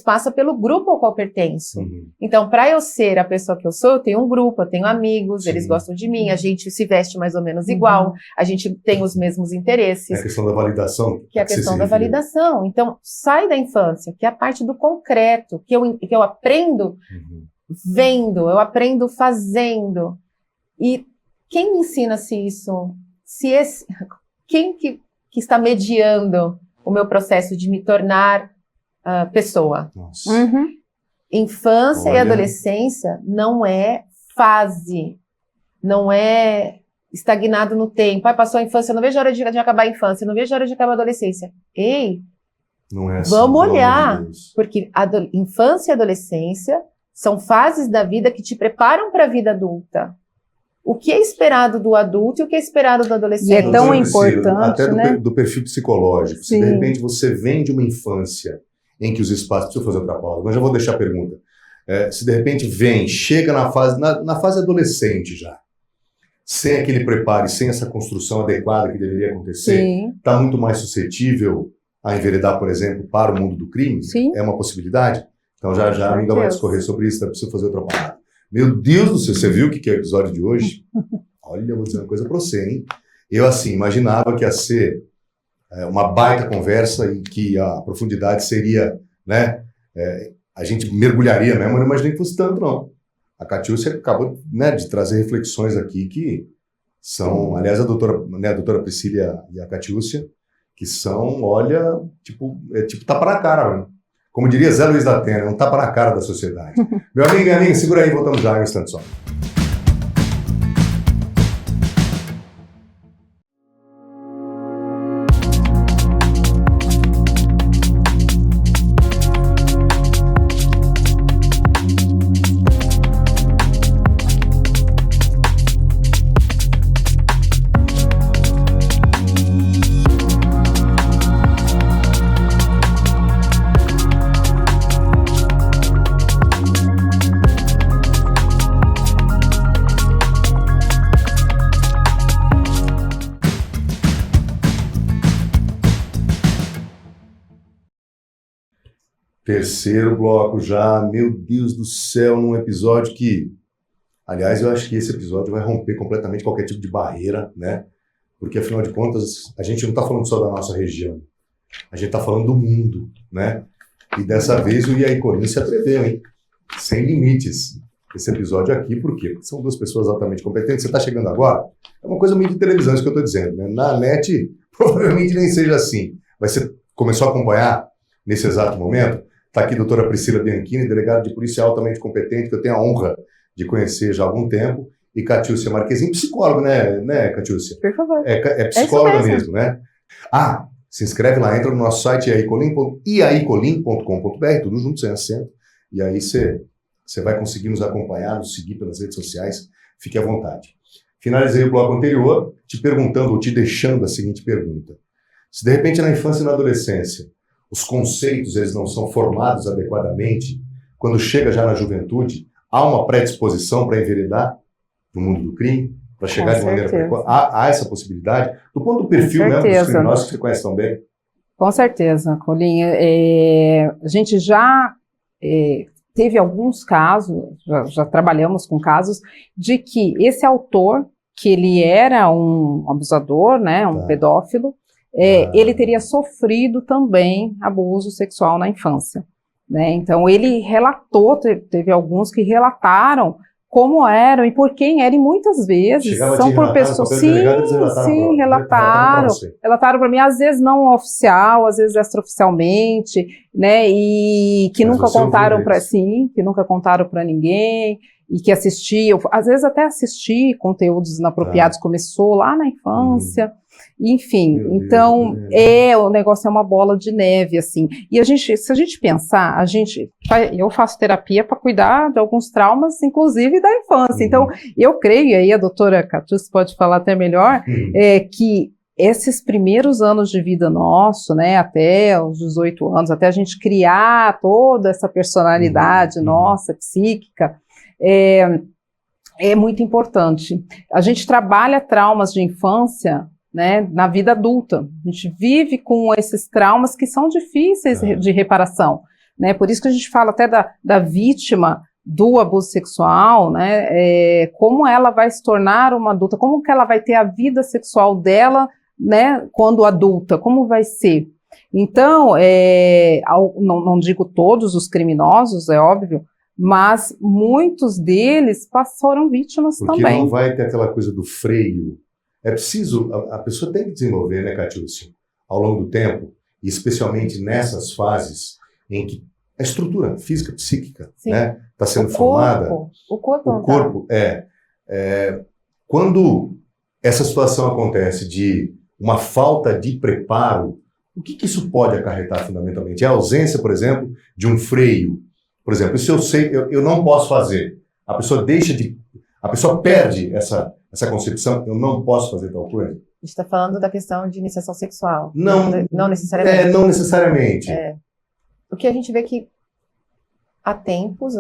passa pelo grupo ao qual pertenço. Então, para eu ser a pessoa que eu sou, eu tenho um grupo, eu tenho amigos, eles gostam de mim, a gente se veste mais ou menos igual, a gente tem os mesmos interesses. É a questão da validação. Que é a questão da validação. Então, sai da infância, que é a parte do concreto, que eu aprendo vendo, eu aprendo fazendo. E quem me ensina-se isso? Quem que está mediando o meu processo de me tornar pessoa? Infância e adolescência não é fase, não é estagnado no tempo. Passou a infância, não vejo a hora de acabar a infância, não vejo a hora de acabar a adolescência. Ei, não é assim, vamos olhar, porque infância e adolescência são fases da vida que te preparam para a vida adulta. O que é esperado do adulto e o que é esperado do adolescente? E é tão importante, até né? do perfil psicológico. Se de repente você vem de uma infância em que os espaços... Preciso fazer outra pausa, mas já vou deixar a pergunta. Se de repente chega na fase adolescente já, sem aquele preparo e sem essa construção adequada que deveria acontecer, está muito mais suscetível a enveredar, por exemplo, para o mundo do crime? É uma possibilidade? Então já a amiga vai discorrer sobre isso, então preciso fazer outra parada. Meu Deus do céu, você viu o que é o episódio de hoje? Olha, eu vou dizer uma coisa para você, hein? Eu, assim, imaginava que ia ser uma baita conversa e que a profundidade seria, né? A gente mergulharia mesmo, eu não imaginei que fosse tanto, não. A Catiúcia acabou, né, de trazer reflexões aqui que são, aliás, a doutora Priscila e a Catiúcia, que são, olha, tipo tapa na cara, né? Como diria Zé Luiz da Atena, é um tapa na cara da sociedade. Meu amigo e minha amiga, segura aí, voltamos já em um instante só. Terceiro bloco já, meu Deus do céu, num episódio que, aliás, eu acho que esse episódio vai romper completamente qualquer tipo de barreira, né? Porque, afinal de contas, a gente não está falando só da nossa região, a gente está falando do mundo, né? E dessa vez o E aí Colin se atreveu, hein? Sem limites. Esse episódio aqui, por quê? Porque são duas pessoas altamente competentes. Você está chegando agora? É uma coisa meio de televisão, isso que eu estou dizendo, né? Na net, provavelmente nem seja assim. Mas você começou a acompanhar nesse exato momento? Está aqui a doutora Priscila Bianchini, delegada de polícia altamente competente, que eu tenho a honra de conhecer já há algum tempo, e Catiúcia Marquezine, psicóloga, né, Catiúcia? Por favor. É psicóloga mesmo, né? Ah, se inscreve lá, entra no nosso site iaicolin.com.br, tudo junto, sem acento, e aí você vai conseguir nos acompanhar, nos seguir pelas redes sociais, fique à vontade. Finalizei o bloco anterior te perguntando, ou te deixando a seguinte pergunta. Se de repente na infância e na adolescência os conceitos eles não são formados adequadamente, quando chega já na juventude, há uma predisposição para enveredar no mundo do crime, para chegar de maneira precoce? Há essa possibilidade? Do ponto do perfil mesmo dos criminosos que você conhece tão bem? Com certeza, Colin. A gente já teve alguns casos, já trabalhamos com casos, de que esse autor, que ele era um abusador, né, um pedófilo, ele teria sofrido também abuso sexual na infância, né? Então ele relatou, teve alguns que relataram como eram e por quem eram, e muitas vezes são por pessoas. Sim, relataram para mim, às vezes não oficial, às vezes extraoficialmente, né? E que nunca contaram para que nunca contaram para ninguém. E que assistiam, às vezes até assistir conteúdos inapropriados, começou lá na infância, enfim, então o negócio é uma bola de neve, assim, e se a gente pensar, eu faço terapia para cuidar de alguns traumas, inclusive da infância, então eu creio, e aí a doutora Catiúcia pode falar até melhor, que esses primeiros anos de vida nosso, né, até os 18 anos, até a gente criar toda essa personalidade nossa, psíquica, é muito importante. A gente trabalha traumas de infância, né, na vida adulta. A gente vive com esses traumas que são difíceis de reparação, né? Por isso que a gente fala até da vítima do abuso sexual, né? Como ela vai se tornar uma adulta, como que ela vai ter a vida sexual dela, né, quando adulta, como vai ser? Então, não digo todos os criminosos, é óbvio, mas muitos deles foram vítimas também. Porque não vai ter aquela coisa do freio. É preciso, a pessoa tem que desenvolver, né, Catiúcia, ao longo do tempo, e especialmente nessas fases em que a estrutura física, psíquica, né, está sendo formada. O corpo quando essa situação acontece de uma falta de preparo, o que isso pode acarretar fundamentalmente? É a ausência, por exemplo, de um freio. Por exemplo, se eu sei, eu não posso fazer, a pessoa perde essa concepção, eu não posso fazer tal coisa. A gente está falando da questão de iniciação sexual. Não necessariamente. Não necessariamente. O que a gente vê que há tempos,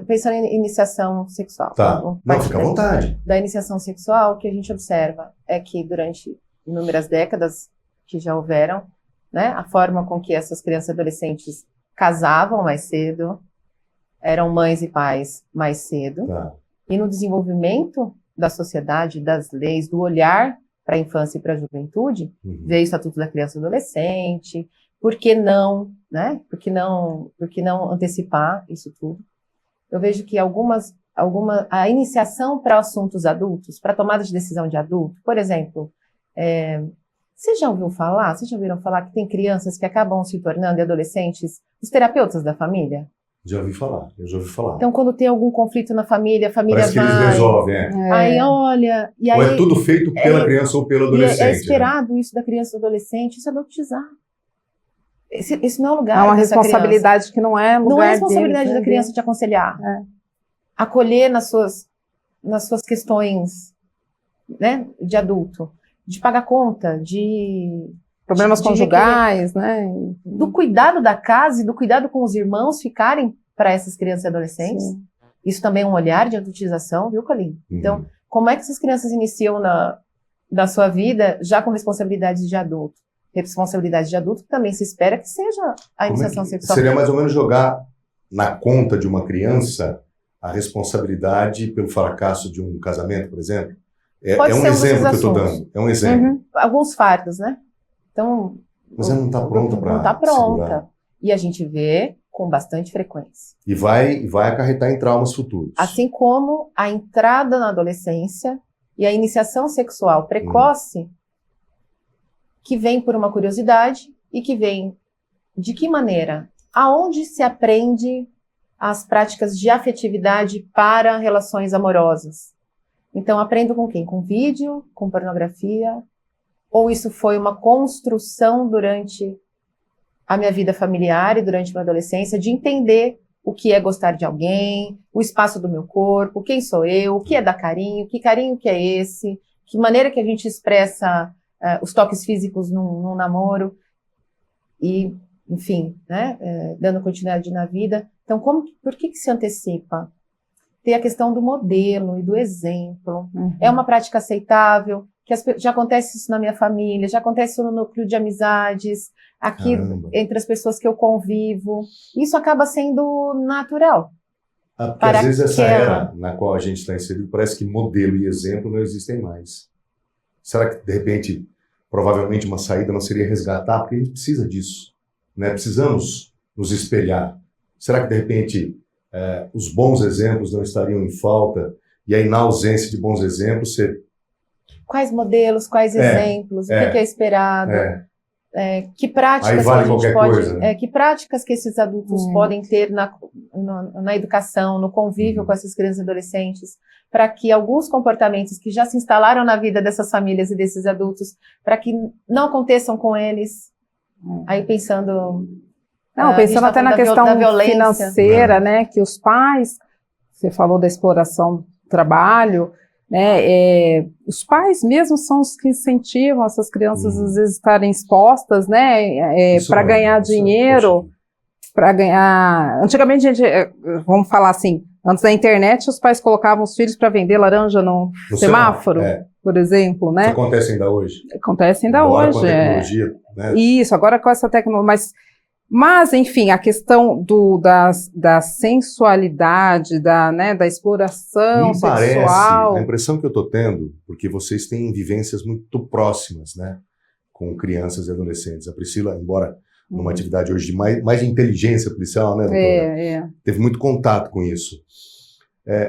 pensando em iniciação sexual. Tá, não, fica à vontade. Da iniciação sexual, o que a gente observa é que durante inúmeras décadas que já houveram, né, a forma com que essas crianças e adolescentes casavam mais cedo, eram mães e pais mais cedo, e no desenvolvimento da sociedade, das leis, do olhar para a infância e para a juventude, veio o Estatuto da Criança e do Adolescente, por que não, né? Por que não antecipar isso tudo? Eu vejo que a iniciação para assuntos adultos, para tomada de decisão de adulto, por exemplo, vocês já ouviram falar? Vocês já ouviram falar que tem crianças que acabam se tornando adolescentes os terapeutas da família? Já ouvi falar. Então, quando tem algum conflito na família, a família parece que eles resolvem, Aí, olha... E aí, ou é tudo feito pela criança ou pelo adolescente. É esperado isso da criança ou adolescente, isso é adotizar. Esse não é o lugar é uma responsabilidade criança. Que não é lugar Não é responsabilidade deles, da criança te aconselhar. Acolher nas suas questões, né, de adulto. De pagar conta, de... Problemas conjugais, né? Do cuidado da casa e do cuidado com os irmãos ficarem para essas crianças e adolescentes. Sim. Isso também é um olhar de adultização, viu, Colin? Então, como é que essas crianças iniciam na sua vida já com responsabilidades de adulto? responsabilidade de adulto, que também se espera que seja a iniciação sexual. Seria mais ou menos jogar na conta de uma criança a responsabilidade pelo fracasso de um casamento, por exemplo? É um exemplo que eu estou dando. É um exemplo. Alguns fardos, né? Então, mas ela não está pronta para. Não está pronta. E a gente vê com bastante frequência. E vai acarretar em traumas futuros. Assim como a entrada na adolescência e a iniciação sexual precoce, que vem por uma curiosidade e que vem de que maneira? Aonde se aprende as práticas de afetividade para relações amorosas? Então, aprendo com quem? Com vídeo, com pornografia? Ou isso foi uma construção durante a minha vida familiar e durante a minha adolescência, de entender o que é gostar de alguém, o espaço do meu corpo, quem sou eu, o que é dar carinho que é esse, que maneira que a gente expressa os toques físicos num namoro, e, enfim, né, dando continuidade na vida. Então, por que se antecipa? Tem a questão do modelo e do exemplo. É uma prática aceitável, já acontece isso na minha família, já acontece isso no núcleo de amizades, aqui entre as pessoas que eu convivo. Isso acaba sendo natural. Porque às vezes essa era na qual a gente está inserido, parece que modelo e exemplo não existem mais. Será que, de repente, provavelmente uma saída não seria resgatar? Porque a gente precisa disso, né? Precisamos nos espelhar. Será que, de repente, os bons exemplos não estariam em falta? E aí, na ausência de bons exemplos, você... Quais modelos, quais exemplos, o que é esperado, que práticas vale que a gente pode, coisa, né? Que práticas que esses adultos podem ter na educação, no convívio com essas crianças e adolescentes, para que alguns comportamentos que já se instalaram na vida dessas famílias e desses adultos, para que não aconteçam com eles. Aí pensando até na questão financeira, né, que os pais, você falou da exploração do trabalho, né, os pais mesmo são os que incentivam essas crianças às vezes estarem expostas, né, para ganhar dinheiro, para ganhar... Antigamente, vamos falar assim, antes da internet, os pais colocavam os filhos para vender laranja no semáforo, por exemplo, né? Isso acontece ainda hoje? Acontece ainda agora hoje. Com a tecnologia, né? Isso, agora com essa tecnologia, mas, enfim, a questão da sensualidade, da exploração sexual... Parece, a impressão que eu estou tendo, porque vocês têm vivências muito próximas, né, com crianças e adolescentes. A Priscila, embora numa atividade hoje de mais de inteligência policial, né, doutora? Teve muito contato com isso.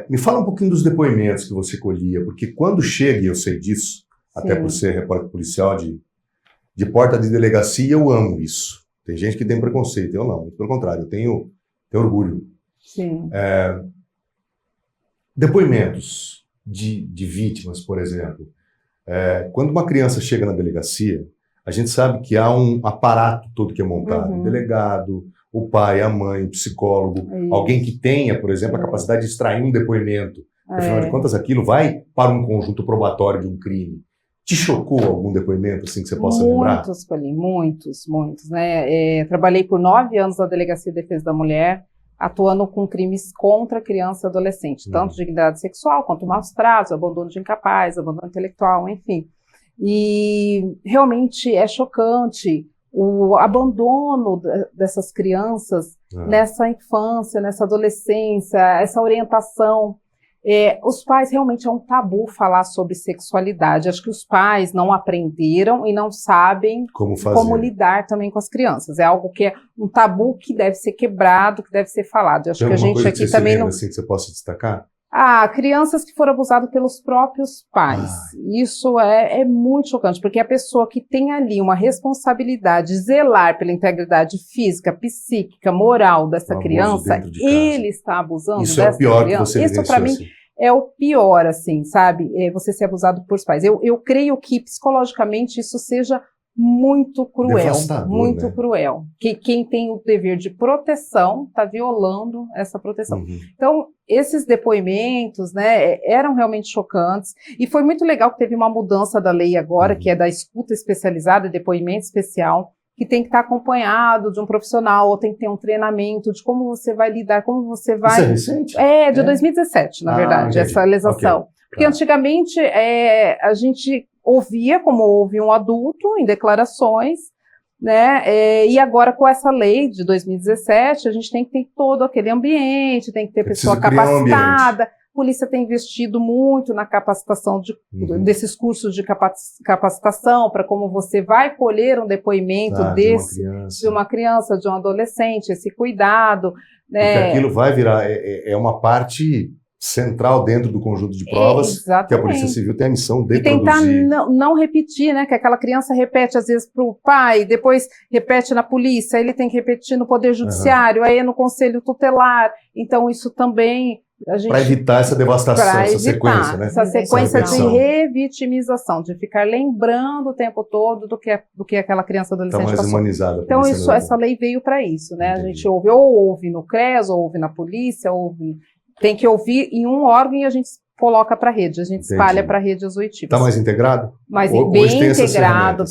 Me fala um pouquinho dos depoimentos que você colhia, porque quando chega, e eu sei disso, até por ser repórter policial de porta de delegacia, eu amo isso. Tem gente que tem preconceito, eu não. Pelo contrário, eu tenho orgulho. Sim. Depoimentos de vítimas, por exemplo. Quando uma criança chega na delegacia, a gente sabe que há um aparato todo que é montado. O delegado, o pai, a mãe, o psicólogo, alguém que tenha, por exemplo, a capacidade de extrair um depoimento. Afinal de contas, aquilo vai para um conjunto probatório de um crime. Te chocou algum depoimento assim que você possa lembrar? Muitos, né? Trabalhei por 9 anos na Delegacia de Defesa da Mulher, atuando com crimes contra criança e adolescente, tanto dignidade sexual, quanto maus tratos, abandono de incapaz, abandono intelectual, enfim. E realmente é chocante o abandono dessas crianças nessa infância, nessa adolescência, essa orientação. Os pais realmente é um tabu falar sobre sexualidade. Acho que os pais não aprenderam e não sabem como lidar também com as crianças. É algo que é um tabu que deve ser quebrado, que deve ser falado. Acho que a gente aqui também não. Assim que você possa destacar? Crianças que foram abusadas pelos próprios pais. Isso é muito chocante, porque a pessoa que tem ali uma responsabilidade de zelar pela integridade física, psíquica, moral dessa criança, ele está abusando dessa criança. Isso é o pior criança. Que você vivenciou. Isso, para mim, é o pior, assim, sabe? Você ser abusado por pais. Eu creio que, psicologicamente, isso seja muito cruel, muito cruel. Que quem tem o dever de proteção está violando essa proteção. Então, esses depoimentos, né, eram realmente chocantes, e foi muito legal que teve uma mudança da lei agora, que é da escuta especializada, depoimento especial, que tem que estar acompanhado de um profissional, ou tem que ter um treinamento de como você vai lidar, como você vai... Isso é recente? De 2017, na verdade, essa legislação. Okay. Porque antigamente a gente ouvia como ouve um adulto em declarações, né? E agora com essa lei de 2017, a gente tem que ter todo aquele ambiente, tem que ter pessoa capacitada. A polícia tem investido muito na capacitação desses cursos de capacitação para como você vai colher um depoimento de uma criança, de um adolescente, esse cuidado. Porque aquilo vai virar, uma parte central dentro do conjunto de provas que a Polícia Civil tem a missão de tentar produzir. não repetir, né? Que aquela criança repete às vezes para o pai, depois repete na polícia, ele tem que repetir no Poder Judiciário, aí é no Conselho Tutelar. Então isso também para evitar essa devastação, essa sequência, né? Essa sequência de revitimização, de ficar lembrando o tempo todo do que aquela criança adolescente passou. Tá mais humanizada. Então essa lei veio para isso, né? Entendi. A gente ouve no CRES, ouve na polícia, tem que ouvir em um órgão e a gente coloca para a rede, a gente espalha para a rede as oitivas. Está mais integrado?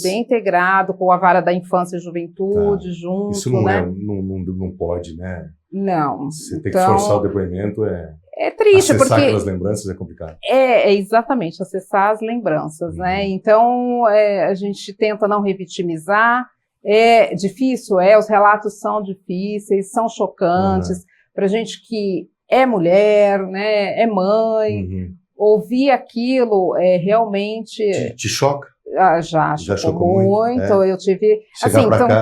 Bem integrado, com a vara da infância e juventude junto. Isso não pode, né? Não. Você tem que forçar o depoimento, é triste, acessar porque aquelas lembranças é complicado. Exatamente, acessar as lembranças, né? Então, a gente tenta não revitimizar, é difícil, os relatos são difíceis, são chocantes, para gente que é mulher, né, é mãe, ouvir aquilo realmente... Te choca? Já chocou muito. Eu tive...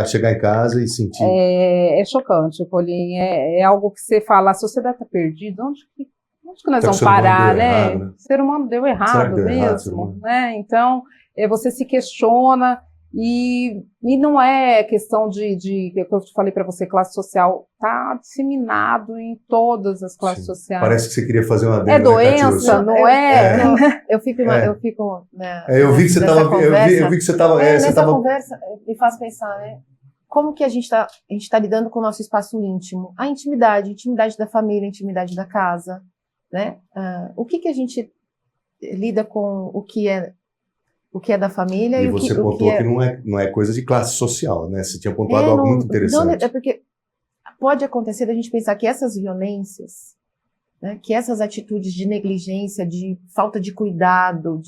Chegar em casa e sentir... É chocante, Paulinho. É algo que você fala, a sociedade está perdida, onde que nós vamos parar, né? Errado, né? O ser humano deu errado mesmo, né? Então, você se questiona e não é questão de que eu te falei para você, classe social, está disseminado em todas as classes sociais. Parece que você queria fazer uma É doença, não é? Eu fico né, eu vi que você estava nessa conversa me faz pensar, né? Como que a gente tá lidando com o nosso espaço íntimo, a intimidade da família, a intimidade da casa, né? O que a gente lida com o que é da família e você pontuou que não é coisa de classe social, né? Você tinha pontuado algo muito interessante. É porque pode acontecer da gente pensar que essas violências, né, que essas atitudes de negligência, de falta de cuidado,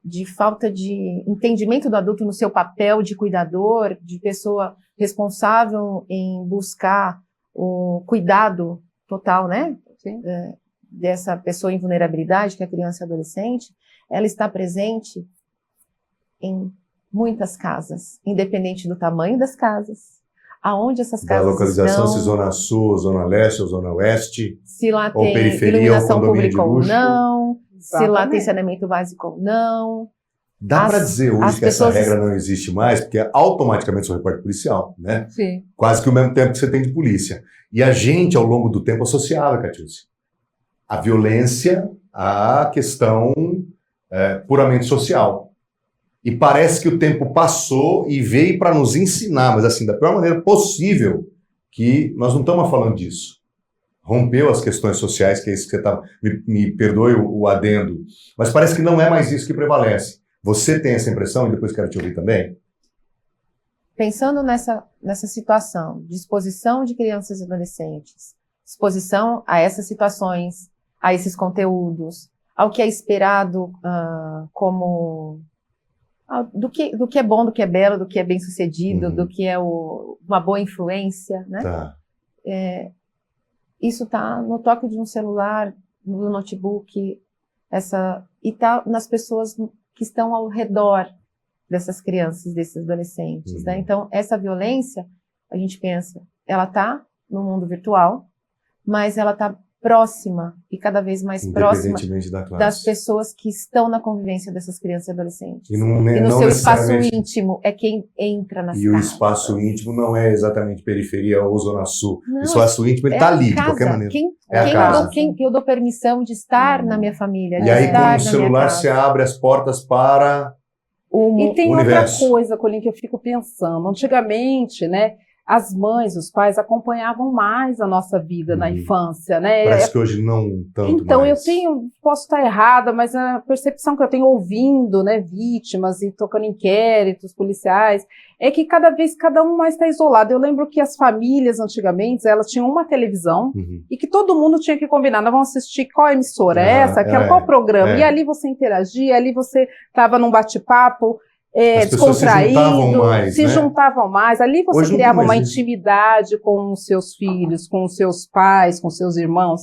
de falta de entendimento do adulto no seu papel de cuidador, de pessoa responsável em buscar o cuidado total, né? Dessa pessoa em vulnerabilidade, que é a criança e adolescente, ela está presente em muitas casas, independente do tamanho das casas, aonde essas casas da localização, estão, se zona sul, zona leste ou zona oeste, se lá ou tem periferia, iluminação ou pública ou não, Exatamente. se lá tem saneamento básico ou não. Dá para dizer hoje que essa regra não existe mais, porque automaticamente sou repórter policial, né? Sim. Quase que o mesmo tempo que você tem de polícia. E a gente, ao longo do tempo, associava, Catiúcia, a violência à questão puramente social. E parece que o tempo passou e veio para nos ensinar, mas assim, da pior maneira possível, que nós não estamos falando disso. Rompeu as questões sociais, que é isso que você está... Me perdoe o adendo, mas parece que não é mais isso que prevalece. Você tem essa impressão, e depois quero te ouvir também? Pensando nessa situação de exposição de crianças e adolescentes, exposição a essas situações, a esses conteúdos, ao que é esperado como... Do que é bom, do que é belo, do que é bem sucedido, do que é uma boa influência, né? Tá. Isso está no toque de um celular, no notebook, e está nas pessoas que estão ao redor dessas crianças, desses adolescentes, né? Então, essa violência, a gente pensa, ela está no mundo virtual, mas ela está próxima e cada vez mais próxima das pessoas que estão na convivência dessas crianças e adolescentes. E no seu espaço íntimo é quem entra nas casas. E o espaço íntimo não é exatamente periferia ou zona sul. Não, o espaço íntimo está ali, de qualquer maneira. Quem eu dou permissão de estar na minha família. E aí, com o celular, você abre as portas para e tem o universo. Outra coisa, Colinho, que eu fico pensando. Antigamente, né? As mães, os pais acompanhavam mais a nossa vida na infância, né? Parece que hoje não tanto então, mais. Posso estar errada, mas a percepção que eu tenho ouvindo, né, vítimas e tocando inquéritos policiais, é que cada vez cada um mais está isolado. Eu lembro que as famílias, antigamente, elas tinham uma televisão e que todo mundo tinha que combinar. Nós vamos assistir qual emissora é essa, qual programa. E ali você interagia, ali você estava num bate-papo. As pessoas se juntavam mais, se né? juntavam mais. Ali você Hoje não criava tem uma mais isso. intimidade com os seus filhos, com os seus pais, com os seus irmãos.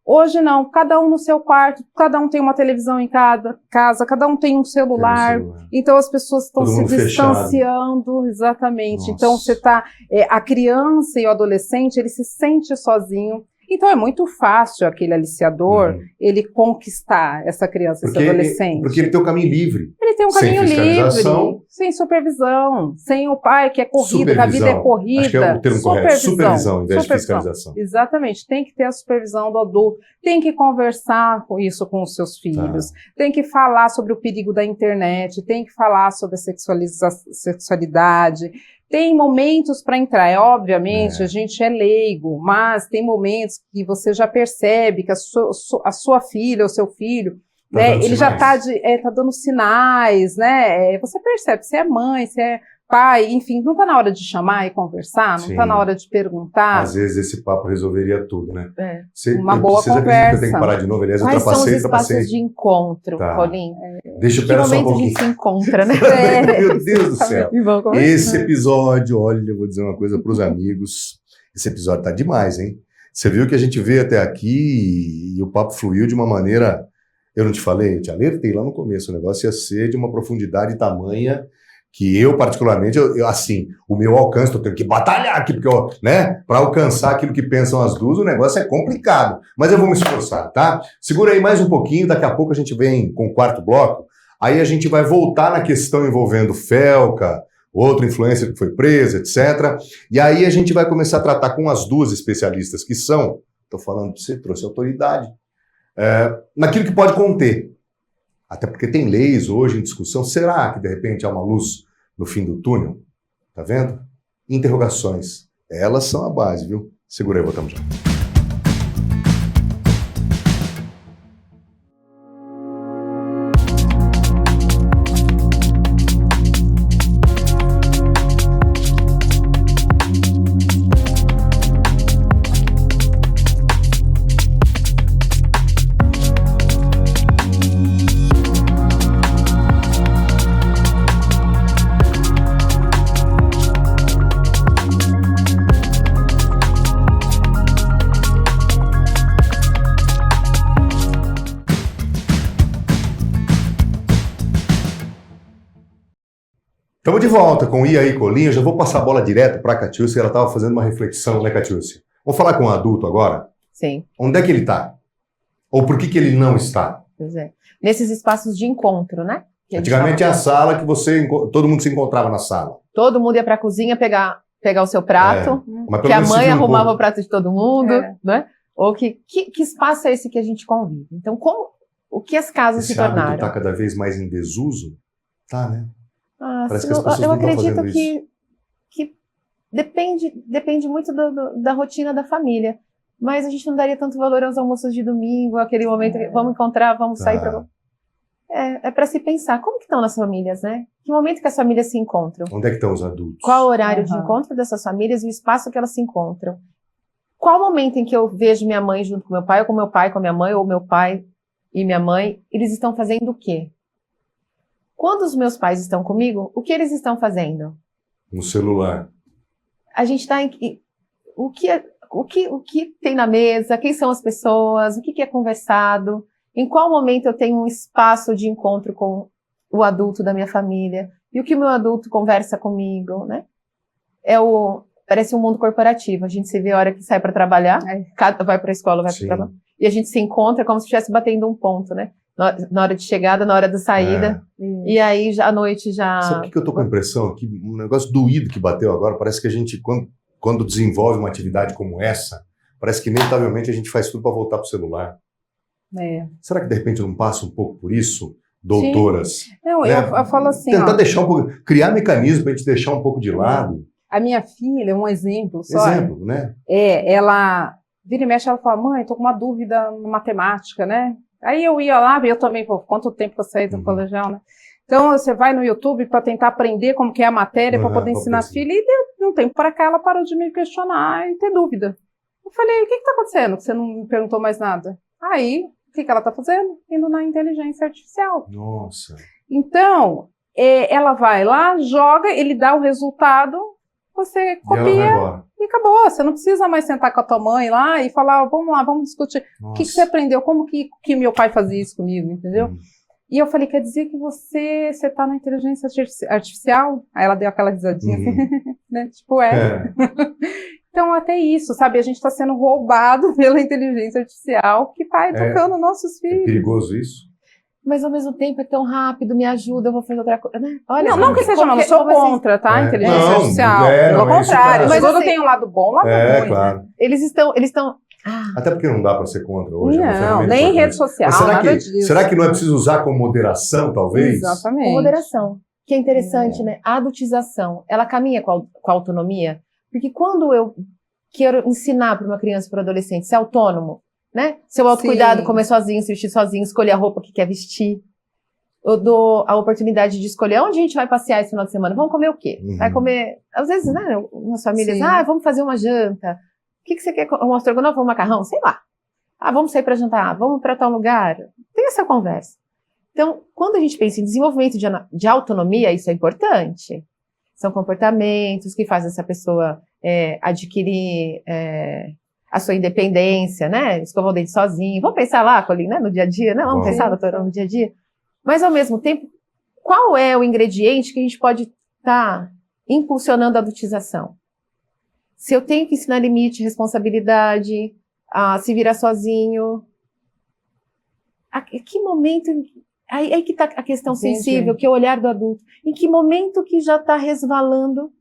Hoje não, cada um no seu quarto, cada um tem uma televisão em cada casa, cada um tem um celular. Então as pessoas estão Todo se mundo fechado. distanciando, exatamente. Nossa. Então você tá, a criança e o adolescente, ele se sente sozinho. Então é muito fácil aquele aliciador, ele conquistar essa criança, esse adolescente. Porque ele tem o caminho livre. Ele tem um Sem caminho fiscalização. livre, sem supervisão, sem o pai que é corrido, que a vida é Supervisão. corrida. Acho que é o termo correto. Supervisão, em vez de fiscalização. Exatamente, tem que ter a supervisão do adulto, tem que conversar com isso com os seus filhos, tem que falar sobre o perigo da internet, tem que falar sobre a sexualidade. Tem momentos para entrar, obviamente, a gente é leigo, mas tem momentos que você já percebe que a sua filha ou seu filho, né, ele já está dando sinais, né? Você percebe se é mãe, se é pai, enfim, não está na hora de chamar e conversar, não está na hora de perguntar. Às vezes esse papo resolveria tudo, né? Uma boa conversa. Que eu tenho que parar de novo, aliás, Quais são os espaços de encontro, Paulinho? Deixa eu pegar só um pouquinho. Que momento a gente se encontra, né? Meu Deus do céu. Esse episódio, olha, eu vou dizer uma coisa para os amigos, esse episódio tá demais, hein? Você viu que a gente veio até aqui e o papo fluiu de uma maneira, eu não te falei, eu te alertei lá no começo, o negócio ia ser de uma profundidade tamanha que eu, particularmente, assim, o meu alcance, eu tenho que batalhar aqui, porque, né, para alcançar aquilo que pensam as duas, o negócio é complicado. Mas eu vou me esforçar, tá? Segura aí mais um pouquinho, daqui a pouco a gente vem com o quarto bloco, aí a gente vai voltar na questão envolvendo Felca, outro influencer que foi preso, etc. E aí a gente vai começar a tratar com as duas especialistas que são, estou falando para você, trouxe autoridade, naquilo que pode conter. Até porque tem leis hoje em discussão. Será que, de repente, há uma luz no fim do túnel? Tá vendo? Interrogações. Elas são a base, viu? Segura aí, voltamos já. Estamos de volta com o E aí, Colinha. Eu já vou passar a bola direto para a Catiúcia, ela estava fazendo uma reflexão, né, Catiúcia? Vamos falar com o adulto agora? Sim. Onde é que ele está? Ou por que ele não está? Pois é. Nesses espaços de encontro, né? Antigamente é a sala que todo mundo se encontrava na sala. Todo mundo ia para a cozinha pegar o seu prato, que a mãe arrumava o prato de todo mundo, né? Ou que espaço é esse que a gente convive? Então, o que as casas se tornaram? Está cada vez mais em desuso? Tá, né? Parece que as pessoas eu acredito que depende muito da rotina da família. Mas a gente não daria tanto valor aos almoços de domingo, aquele momento que vamos encontrar, vamos sair para... É para se pensar, como que estão nas famílias, né? Que momento que as famílias se encontram? Onde é que estão os adultos? Qual o horário de encontro dessas famílias e o espaço que elas se encontram? Qual o momento em que eu vejo minha mãe junto com meu pai, ou com meu pai com a minha mãe, ou meu pai e minha mãe, eles estão fazendo o quê? Quando os meus pais estão comigo, o que eles estão fazendo? No celular. A gente está em... O que tem na mesa? Quem são as pessoas? O que é conversado? Em qual momento eu tenho um espaço de encontro com o adulto da minha família? E o que o meu adulto conversa comigo, né? Parece um mundo corporativo. A gente se vê a hora que sai para trabalhar, vai para a escola, vai para o trabalho. E a gente se encontra como se estivesse batendo um ponto, né? Na hora de chegada, na hora da saída. E aí, à noite já... Sabe o que eu tô com a impressão aqui? Um negócio doído que bateu agora. Parece que a gente, quando desenvolve uma atividade como essa, parece que inevitavelmente a gente faz tudo para voltar pro celular. Será que de repente não passa um pouco por isso, doutoras? Não, né? eu falo assim... Tentar deixar um pouco... Criar mecanismo para a gente deixar um pouco de lado. A minha filha, um exemplo só. Exemplo, né? Ela... Vira e mexe, ela fala, mãe, tô com uma dúvida na matemática, né? Aí eu ia lá, eu também, quanto tempo que eu saí do colegial, né? Então, você vai no YouTube para tentar aprender como que é a matéria, para poder ensinar a filha, e de um tempo para cá ela parou de me questionar e ter dúvida. Eu falei, o que está acontecendo? Que você não me perguntou mais nada. Aí, o que ela está fazendo? Indo na inteligência artificial. Nossa. Então, ela vai lá, joga, ele dá o resultado, você E ela vai copia embora. e acabou. Você não precisa mais sentar com a tua mãe lá e falar, vamos lá, vamos discutir. O que você aprendeu? Como que meu pai fazia isso comigo, entendeu? E eu falei, quer dizer que você está na inteligência artificial? Aí ela deu aquela risadinha, assim, né? Tipo, Então, até isso, sabe? A gente está sendo roubado pela inteligência artificial que está educando nossos filhos. É perigoso isso? Mas ao mesmo tempo é tão rápido, me ajuda, eu vou fazer outra coisa, né? Olha, Não que seja, não sou contra, tá? A inteligência Não, artificial. não, Pelo contrário, mas tudo assim, tem um lado bom, um lado ruim. claro. Né? Eles estão. Até porque não dá para ser contra hoje. Não, nem rede social, nada disso. Será que não é preciso usar com moderação, talvez? Exatamente. Com moderação. Que é interessante, né? A adultização, ela caminha com a autonomia, porque quando eu quero ensinar para uma criança e para um adolescente ser autônomo, né? Seu autocuidado, comer sozinho, se vestir sozinho, escolher a roupa que quer vestir. Eu dou a oportunidade de escolher onde a gente vai passear esse final de semana. Vamos comer o quê? Vai comer, às vezes, né? Nas famílias, vamos fazer uma janta. O que você quer? Um estrogonofe ou um macarrão? Sei lá. Vamos sair para jantar, vamos para tal lugar. Tem essa conversa. Então, quando a gente pensa em desenvolvimento de autonomia, isso é importante. São comportamentos que fazem essa pessoa adquirir a sua independência, né? Escovar o dente sozinho. Vamos pensar lá, Colin, né? No dia a dia, né? Vamos pensar, doutora, no dia a dia. Mas, ao mesmo tempo, qual é o ingrediente que a gente pode estar impulsionando a adultização? Se eu tenho que ensinar limite, responsabilidade, a se virar sozinho, a que momento... Aí que está a questão sensível, que é o olhar do adulto. Em que momento que já está resvalando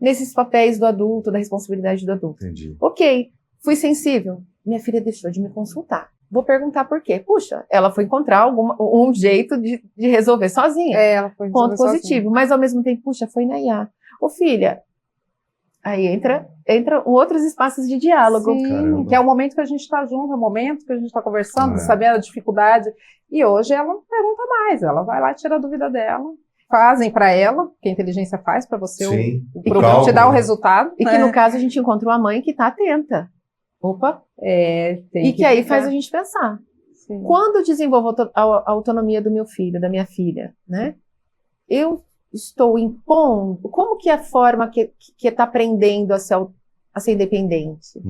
nesses papéis do adulto, da responsabilidade do adulto? Entendi. Ok, fui sensível. Minha filha deixou de me consultar. Vou perguntar por quê. Puxa, ela foi encontrar um jeito de resolver sozinha. Ela foi Ponto positivo. Mas ao mesmo tempo, puxa, foi na IA. Ô filha, aí entra outros espaços de diálogo. Sim, que é o momento que a gente está junto, é o momento que a gente está conversando, sabendo a dificuldade. E hoje ela não pergunta mais, ela vai lá e tira a dúvida dela. Fazem para ela, que a inteligência faz para você, o programa te dá o resultado. E que no caso a gente encontra uma mãe que está atenta. Opa! E que aí faz a gente pensar. Sim. Quando eu desenvolvo a autonomia do meu filho, da minha filha, né? Eu estou impondo, como que é a forma que está aprendendo a ser independente?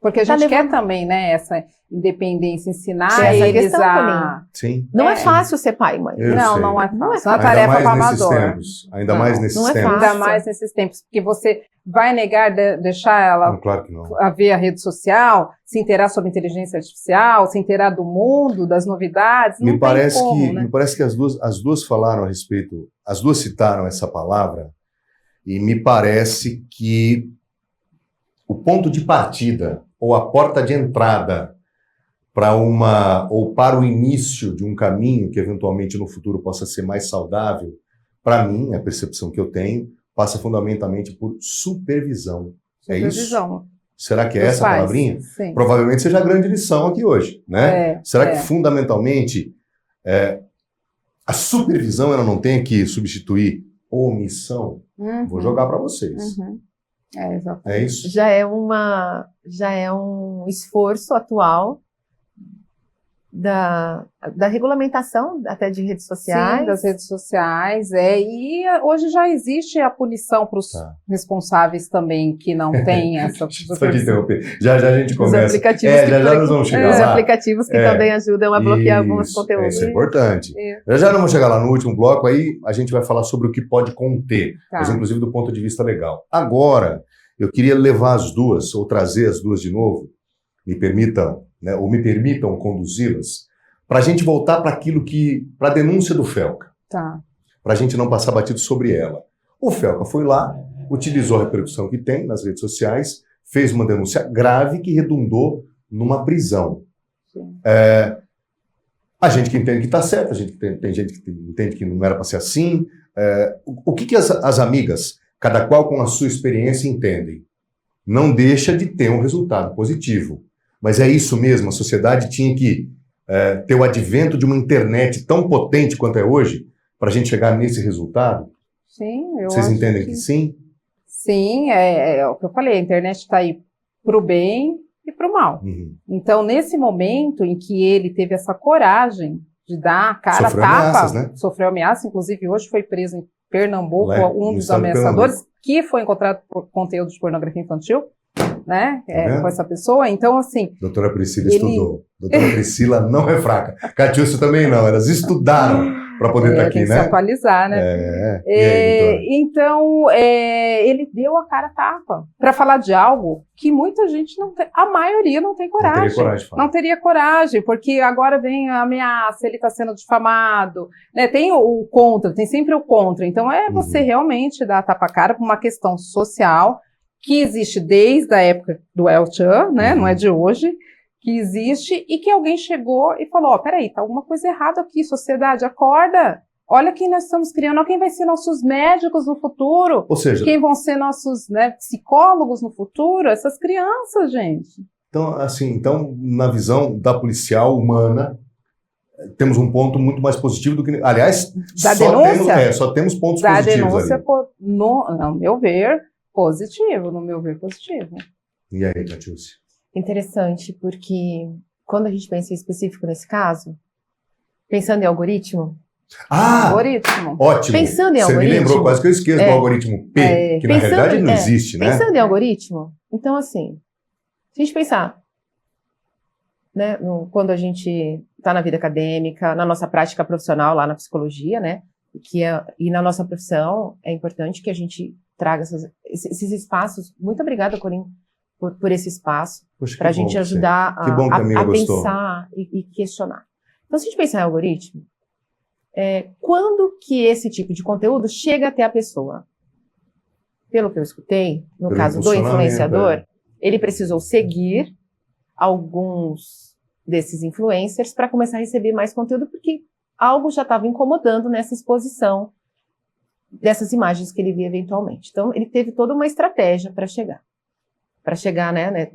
Porque a gente quer também, né, essa independência, ensinar eles a... Sim. Não é fácil ser pai e mãe. Não é fácil. É uma tarefa para amador. Ainda mais nesses tempos. Ainda mais nesses tempos, porque você vai negar deixar ela claro que não. A ver a rede social, se inteirar sobre inteligência artificial, se inteirar do mundo, das novidades, me parece que as duas falaram a respeito, as duas citaram essa palavra, e me parece que o ponto de partida, ou a porta de entrada para o início de um caminho que eventualmente no futuro possa ser mais saudável, para mim, a percepção que eu tenho, passa fundamentalmente por supervisão. É isso? Será que é essa a palavrinha? Sim. Provavelmente seja a grande lição aqui hoje, né? Será que fundamentalmente a supervisão ela não tem que substituir omissão? Vou jogar para vocês. Exatamente. É isso? Já é um esforço atual da regulamentação até de redes sociais. Sim, das redes sociais, e hoje já existe a punição para os responsáveis também que não têm essa... Só de interromper. Já a gente começa. Os aplicativos nós vamos chegar lá. Os aplicativos que também ajudam a bloquear alguns conteúdos. Isso é importante. Já vamos chegar lá no último bloco, aí a gente vai falar sobre o que pode conter, mas inclusive do ponto de vista legal. Agora, eu queria levar as duas, ou trazer as duas de novo, me permitam conduzi-las, para a gente voltar para para a denúncia do Felca. Para a gente não passar batido sobre ela. O Felca foi lá, utilizou a repercussão que tem nas redes sociais, fez uma denúncia grave que redundou numa prisão. A gente que entende que está certo, a gente tem gente que entende que não era para ser assim. O que as amigas, cada qual com a sua experiência, entendem? Não deixa de ter um resultado positivo. Mas é isso mesmo, a sociedade tinha que ter o advento de uma internet tão potente quanto é hoje para a gente chegar nesse resultado? Sim, eu Vocês entendem que sim? Sim, é o que eu falei, a internet está aí para o bem e para o mal. Então, nesse momento em que ele teve essa coragem de dar a cara, Sofreu tapa, ameaças, né? sofreu ameaça, inclusive hoje foi preso em Pernambuco, Lá um no dos estado de ameaçadores, que foi encontrado por conteúdo de pornografia infantil, né, vendo? com essa pessoa, então assim... Doutora Priscila estudou. Doutora Priscila não é fraca. Catiúcio também não, elas estudaram para poder estar aqui, tem que né? se atualizar, né? E aí, doutora? Então, ele deu a cara a tapa para falar de algo que muita gente não tem, a maioria não tem coragem. Não teria coragem de falar. Não teria coragem, porque agora vem a ameaça, ele está sendo difamado, né? Tem o contra, tem sempre o contra. Então, você realmente dar a tapa a cara para uma questão social que existe desde a época do El Chan, né? Não é de hoje, que existe, e que alguém chegou e falou, peraí, tá alguma coisa errada aqui, sociedade, acorda, olha quem nós estamos criando, olha quem vai ser nossos médicos no futuro, Ou seja, quem vão ser nossos, né, psicólogos no futuro, essas crianças, gente. então, assim, na visão da policial humana, temos um ponto muito mais positivo do que... Aliás, Da denúncia? Só temos pontos Da positivos denúncia, ali. no meu ver, positivo, no meu ver, positivo. E aí, Catiúcia? Interessante, porque quando a gente pensa em específico nesse caso, pensando em algoritmo, Algoritmo. Ótimo. Pensando em Você me algoritmo, lembrou, quase que eu esqueço do algoritmo P, que na realidade não existe, né? Pensando em algoritmo, então assim, se a gente pensar, né, quando a gente está na vida acadêmica, na nossa prática profissional lá na psicologia, né, e na nossa profissão, é importante que a gente traga esses espaços. Muito obrigada, Corim, por esse espaço, para a gente ajudar a pensar e questionar. Então, se a gente pensar em algoritmo, quando que esse tipo de conteúdo chega até a pessoa? Pelo que eu escutei, no caso do influenciador, ele precisou seguir alguns desses influencers para começar a receber mais conteúdo, porque algo já estava incomodando nessa exposição dessas imagens que ele via eventualmente. Então, ele teve toda uma estratégia para chegar, né,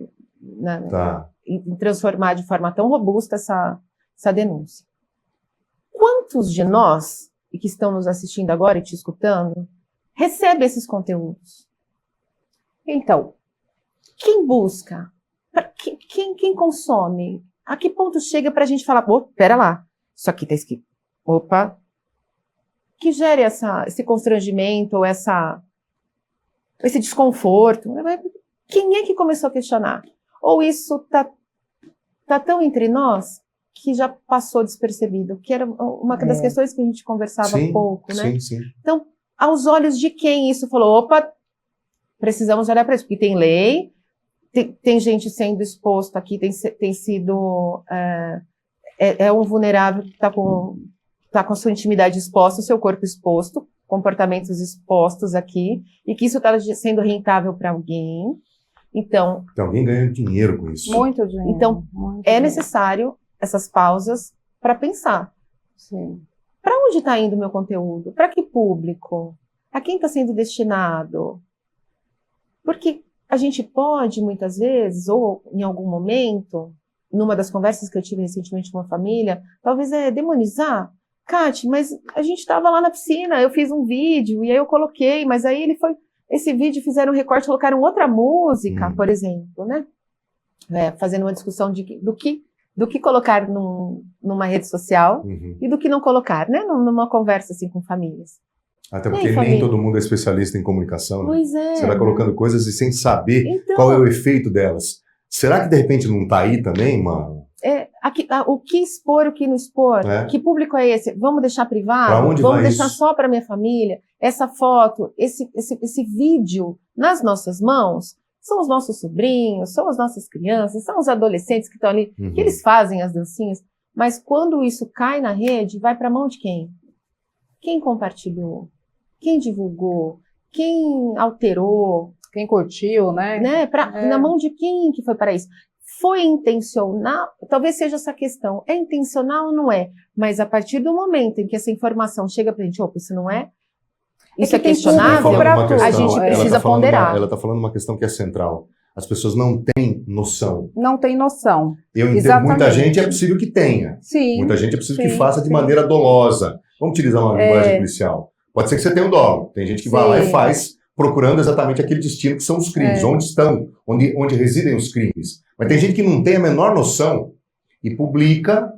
em transformar de forma tão robusta essa denúncia. Quantos de nós, e que estão nos assistindo agora e te escutando, recebe esses conteúdos? Então, quem busca? Quem consome? A que ponto chega para a gente falar, pera lá, isso aqui está escrito. Opa, que gere esse constrangimento, esse desconforto. Quem é que começou a questionar? Ou isso tá tão entre nós que já passou despercebido, que era uma das questões que a gente conversava há pouco, né? Sim. Então, aos olhos de quem isso falou, opa, precisamos olhar para isso, porque tem lei, tem gente sendo exposto aqui, tem sido um vulnerável que está com a sua intimidade exposta, o seu corpo exposto, comportamentos expostos aqui, e que isso está sendo rentável para alguém. Então, tem alguém ganhando dinheiro com isso. Muito dinheiro. Então, necessário essas pausas para pensar. Para onde está indo o meu conteúdo? Para que público? A quem está sendo destinado? Porque a gente pode, muitas vezes, ou em algum momento, numa das conversas que eu tive recentemente com uma família, talvez demonizar. Kati, mas a gente estava lá na piscina, eu fiz um vídeo, e aí eu coloquei, mas aí esse vídeo fizeram um recorte, colocaram outra música, por exemplo, né? Fazendo uma discussão do que colocar numa rede social e do que não colocar, né? Numa conversa assim com famílias. Até porque nem todo mundo é especialista em comunicação, né? Pois é. Você vai colocando coisas e sem saber qual é o efeito delas. Será que de repente não tá aí também, mano? O que expor, o que não expor? Que público é esse? Vamos deixar privado? Vamos deixar só para minha família? Essa foto, esse vídeo nas nossas mãos são os nossos sobrinhos, são as nossas crianças, são os adolescentes que estão ali, que eles fazem as dancinhas, mas quando isso cai na rede, vai para a mão de quem? Quem compartilhou? Quem divulgou? Quem alterou? Quem curtiu, né? Na mão de quem que foi para isso? Foi intencional? Talvez seja essa questão. É intencional ou não é? Mas a partir do momento em que essa informação chega para a gente, opa, isso não é? Isso é questionável? A gente precisa ponderar. Ela está falando uma questão que é central. As pessoas não têm noção. Não têm noção. Eu entendo, muita gente é possível que tenha. Sim. Muita gente é possível que faça de maneira dolosa. Vamos utilizar uma linguagem policial. Pode ser que você tenha o dolo. Tem gente que vai lá e faz, procurando exatamente aquele destino que são os crimes. Onde estão, onde residem os crimes. Mas tem gente que não tem a menor noção e publica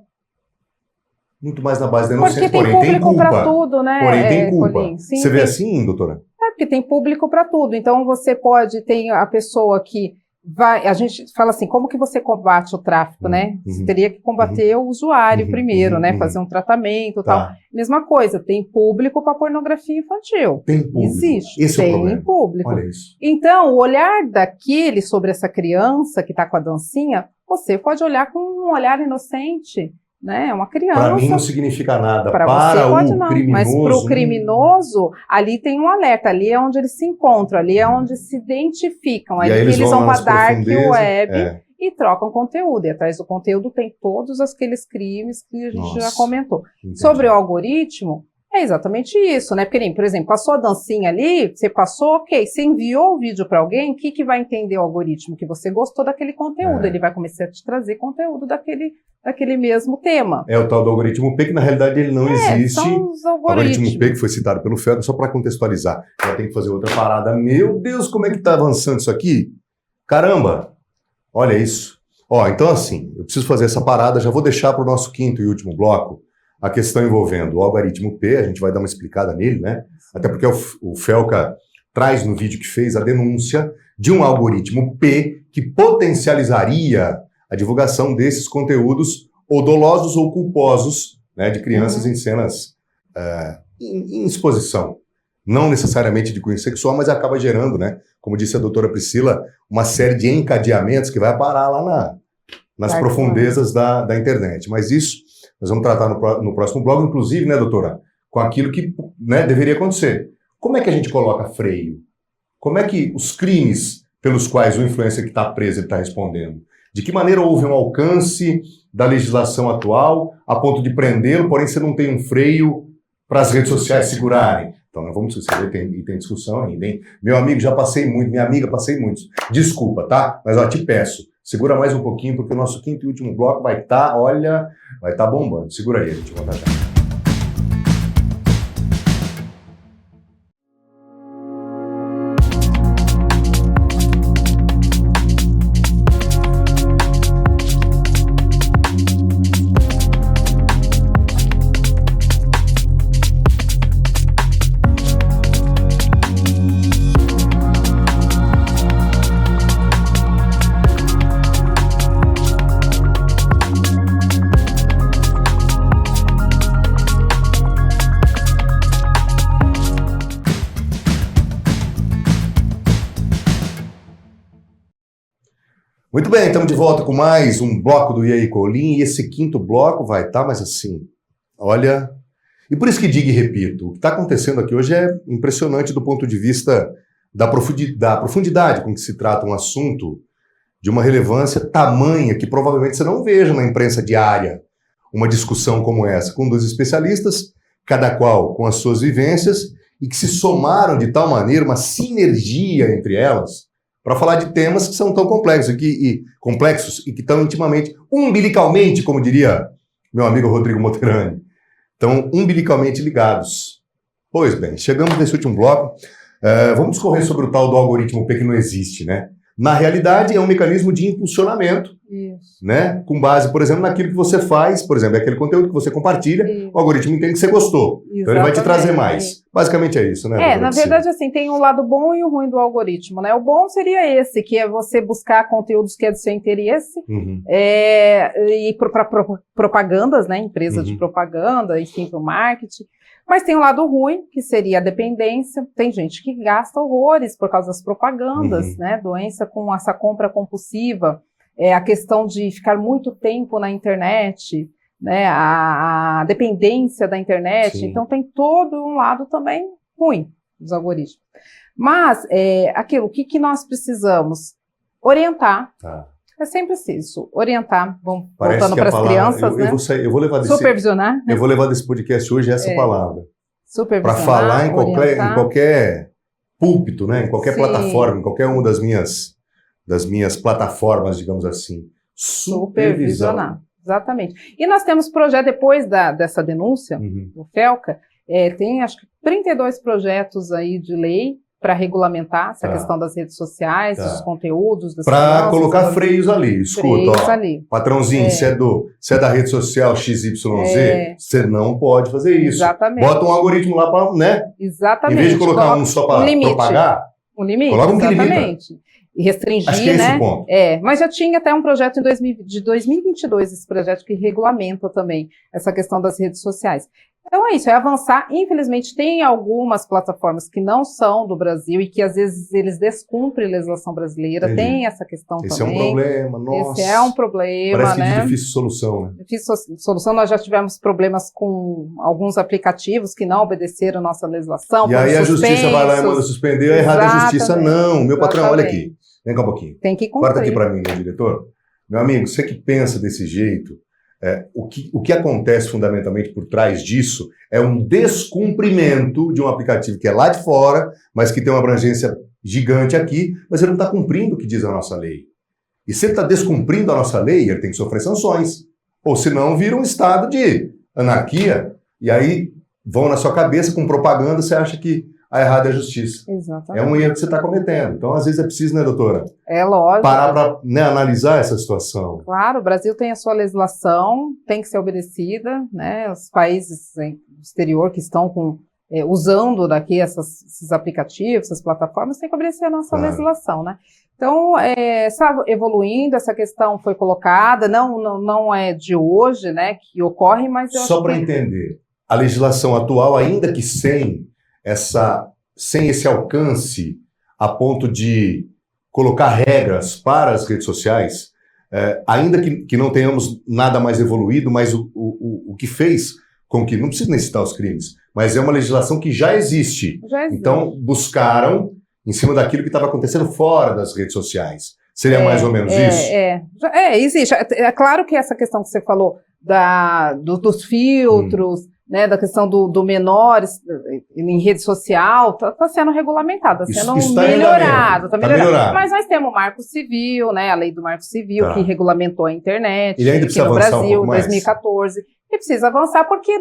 Muito mais na base da Porque inocência, tem porém tem público para culpa. tudo, né? Porém tem culpa. Colin? Sim, Você vê tem. assim, doutora? Porque tem público para tudo. Então você pode ter a pessoa que vai. A gente fala assim, como que você combate o tráfico, né? Você teria que combater o usuário primeiro, né? Fazer um tratamento e tal. Mesma coisa, tem público para pornografia infantil. Tem público. Existe. Esse é o tem problema. público. Olha isso. Então, o olhar daquele sobre essa criança que está com a dancinha, você pode olhar com um olhar inocente. Né? Uma criança. Para mim não significa nada. Para Para você pode o não, criminoso. mas para o criminoso, ali tem um alerta, ali é onde eles se encontram, ali é onde se identificam, E aí aí eles vão lá para nas Dark profundezas, Web e trocam conteúdo, e atrás do conteúdo tem todos aqueles crimes que a gente já comentou. Entendi. Sobre o algoritmo, é exatamente isso, né? Porque, por exemplo, passou a dancinha ali, você passou, ok, você enviou o vídeo para alguém, o que vai entender o algoritmo? Que você gostou daquele conteúdo, ele vai começar a te trazer conteúdo daquele mesmo tema. É o tal do algoritmo P, que na realidade ele não existe. São os O algoritmo P que foi citado pelo Felder, só para contextualizar. Já tem que fazer outra parada. Meu Deus, como é que tá avançando isso aqui? Caramba! Olha isso. Ó, então assim, eu preciso fazer essa parada, já vou deixar para o nosso quinto e último bloco a questão envolvendo o algoritmo P, a gente vai dar uma explicada nele, né? Até porque o Felca traz no vídeo que fez a denúncia de um algoritmo P que potencializaria a divulgação desses conteúdos ou dolosos ou culposos, né, de crianças em cenas em exposição. Não necessariamente de cunho sexual, mas acaba gerando, né, como disse a doutora Priscila, uma série de encadeamentos que vai parar lá nas profundezas da internet. Mas isso nós vamos tratar no próximo bloco, inclusive, né, doutora, com aquilo que, né, deveria acontecer. Como é que a gente coloca freio? Como é que os crimes pelos quais o influencer que está preso está respondendo? De que maneira houve um alcance da legislação atual a ponto de prendê-lo, porém você não tem um freio para as redes sociais segurarem? Então, nós vamos discutir, e tem discussão ainda, hein? Meu amigo, já passei muito, minha amiga, passei muitos. Desculpa, tá? Mas, ó, te peço, segura mais um pouquinho, porque o nosso quinto e último bloco vai estar, olha, vai estar bombando. Segura aí, a gente volta já. Muito bem, estamos de volta com mais um bloco do E aí Colin, e esse quinto bloco vai estar, mas assim, olha... E por isso que digo e repito, o que está acontecendo aqui hoje é impressionante do ponto de vista da profundidade com que se trata um assunto de uma relevância tamanha que provavelmente você não veja na imprensa diária uma discussão como essa, com dois especialistas, cada qual com as suas vivências, e que se somaram de tal maneira, uma sinergia entre elas, para falar de temas que são tão complexos e que estão intimamente, umbilicalmente, como diria meu amigo Rodrigo Moterani, estão umbilicalmente ligados. Pois bem, chegamos nesse último bloco. Vamos discorrer sobre o tal do algoritmo P que não existe, né? Na realidade, é um mecanismo de impulsionamento, né? Com base, por exemplo, naquilo que você faz, por exemplo, aquele conteúdo que você compartilha, o algoritmo entende que você gostou. Exatamente. Então ele vai te trazer mais. Basicamente é isso, né? Na verdade, assim, tem um lado bom e o ruim do algoritmo, né? O bom seria esse, que é você buscar conteúdos que é do seu interesse, e para propagandas, né? Empresa de propaganda, enfim, para o marketing. Mas tem um lado ruim, que seria a dependência. Tem gente que gasta horrores por causa das propagandas, né? Doença com essa compra compulsiva, a questão de ficar muito tempo na internet, né? A dependência da internet. Sim. Então tem todo um lado também ruim dos algoritmos. Mas o que nós precisamos? Orientar. É sempre isso, orientar, voltando para as crianças, né? Eu vou levar supervisionar. Eu vou levar desse podcast hoje essa palavra. Supervisionar, para falar em qualquer púlpito, né? Em qualquer plataforma, em qualquer uma das minhas plataformas, digamos assim. Supervisionar, exatamente. E nós temos projeto, depois dessa denúncia, do Felca, tem acho que 32 projetos aí de lei, para regulamentar essa Tá. questão das redes sociais, Tá. dos conteúdos, das Para crianças, colocar dos freios ali. Escuta, freios ó. ali. Patrãozinho, É. se é da rede social XYZ, É. você não pode fazer isso. Exatamente. Bota um algoritmo lá para, né? Exatamente. Em vez de colocar Coloca um só um para limite. propagar, Um limite, coloca um que limita. exatamente. E restringir, acho que é esse né? o ponto. Mas já tinha até um projeto de 2022, esse projeto que regulamenta também essa questão das redes sociais. Então é isso, é avançar. Infelizmente, tem algumas plataformas que não são do Brasil e que às vezes eles descumprem a legislação brasileira. Entendi. Tem essa questão Esse também. é um problema, nossa. Esse é um problema, Parece que né? de difícil solução, né? Difícil solução. Nós já tivemos problemas com alguns aplicativos que não obedeceram a nossa legislação. E aí a justiça vai lá e manda suspender, é errado a justiça. Não, meu patrão, olha aqui. Vem cá um pouquinho. Tem que cumprir. Corta aqui para mim, meu diretor. Meu amigo, você que pensa desse jeito, o que acontece fundamentalmente por trás disso é um descumprimento de um aplicativo que é lá de fora, mas que tem uma abrangência gigante aqui, mas ele não está cumprindo o que diz a nossa lei. E se ele está descumprindo a nossa lei, ele tem que sofrer sanções. Ou senão vira um estado de anarquia, e aí vão na sua cabeça com propaganda, você acha que a errada é a justiça. Exatamente. É um erro que você está cometendo. Então, às vezes é preciso, né, doutora? É lógico. Parar para, né, analisar essa situação. Claro, o Brasil tem a sua legislação, tem que ser obedecida, né? Os países do exterior que estão usando daqui esses aplicativos, essas plataformas, têm que obedecer a nossa legislação, né? Então, está evoluindo, essa questão foi colocada, não é de hoje, né, que ocorre, mas eu Só para entender, a legislação atual, ainda que sem esse alcance a ponto de colocar regras para as redes sociais, ainda que não tenhamos nada mais evoluído, mas o que fez com que, não preciso nem citar os crimes, mas é uma legislação que já existe. Então, buscaram em cima daquilo que estava acontecendo fora das redes sociais. Seria mais ou menos isso? Existe. É claro que essa questão que você falou dos filtros, né, da questão do menores em rede social, está sendo regulamentado, está sendo melhorado, melhorado. Mas nós temos o Marco Civil, né, a lei do Marco Civil, que regulamentou a internet Ele ainda aqui no Brasil, em 2014. E precisa avançar porque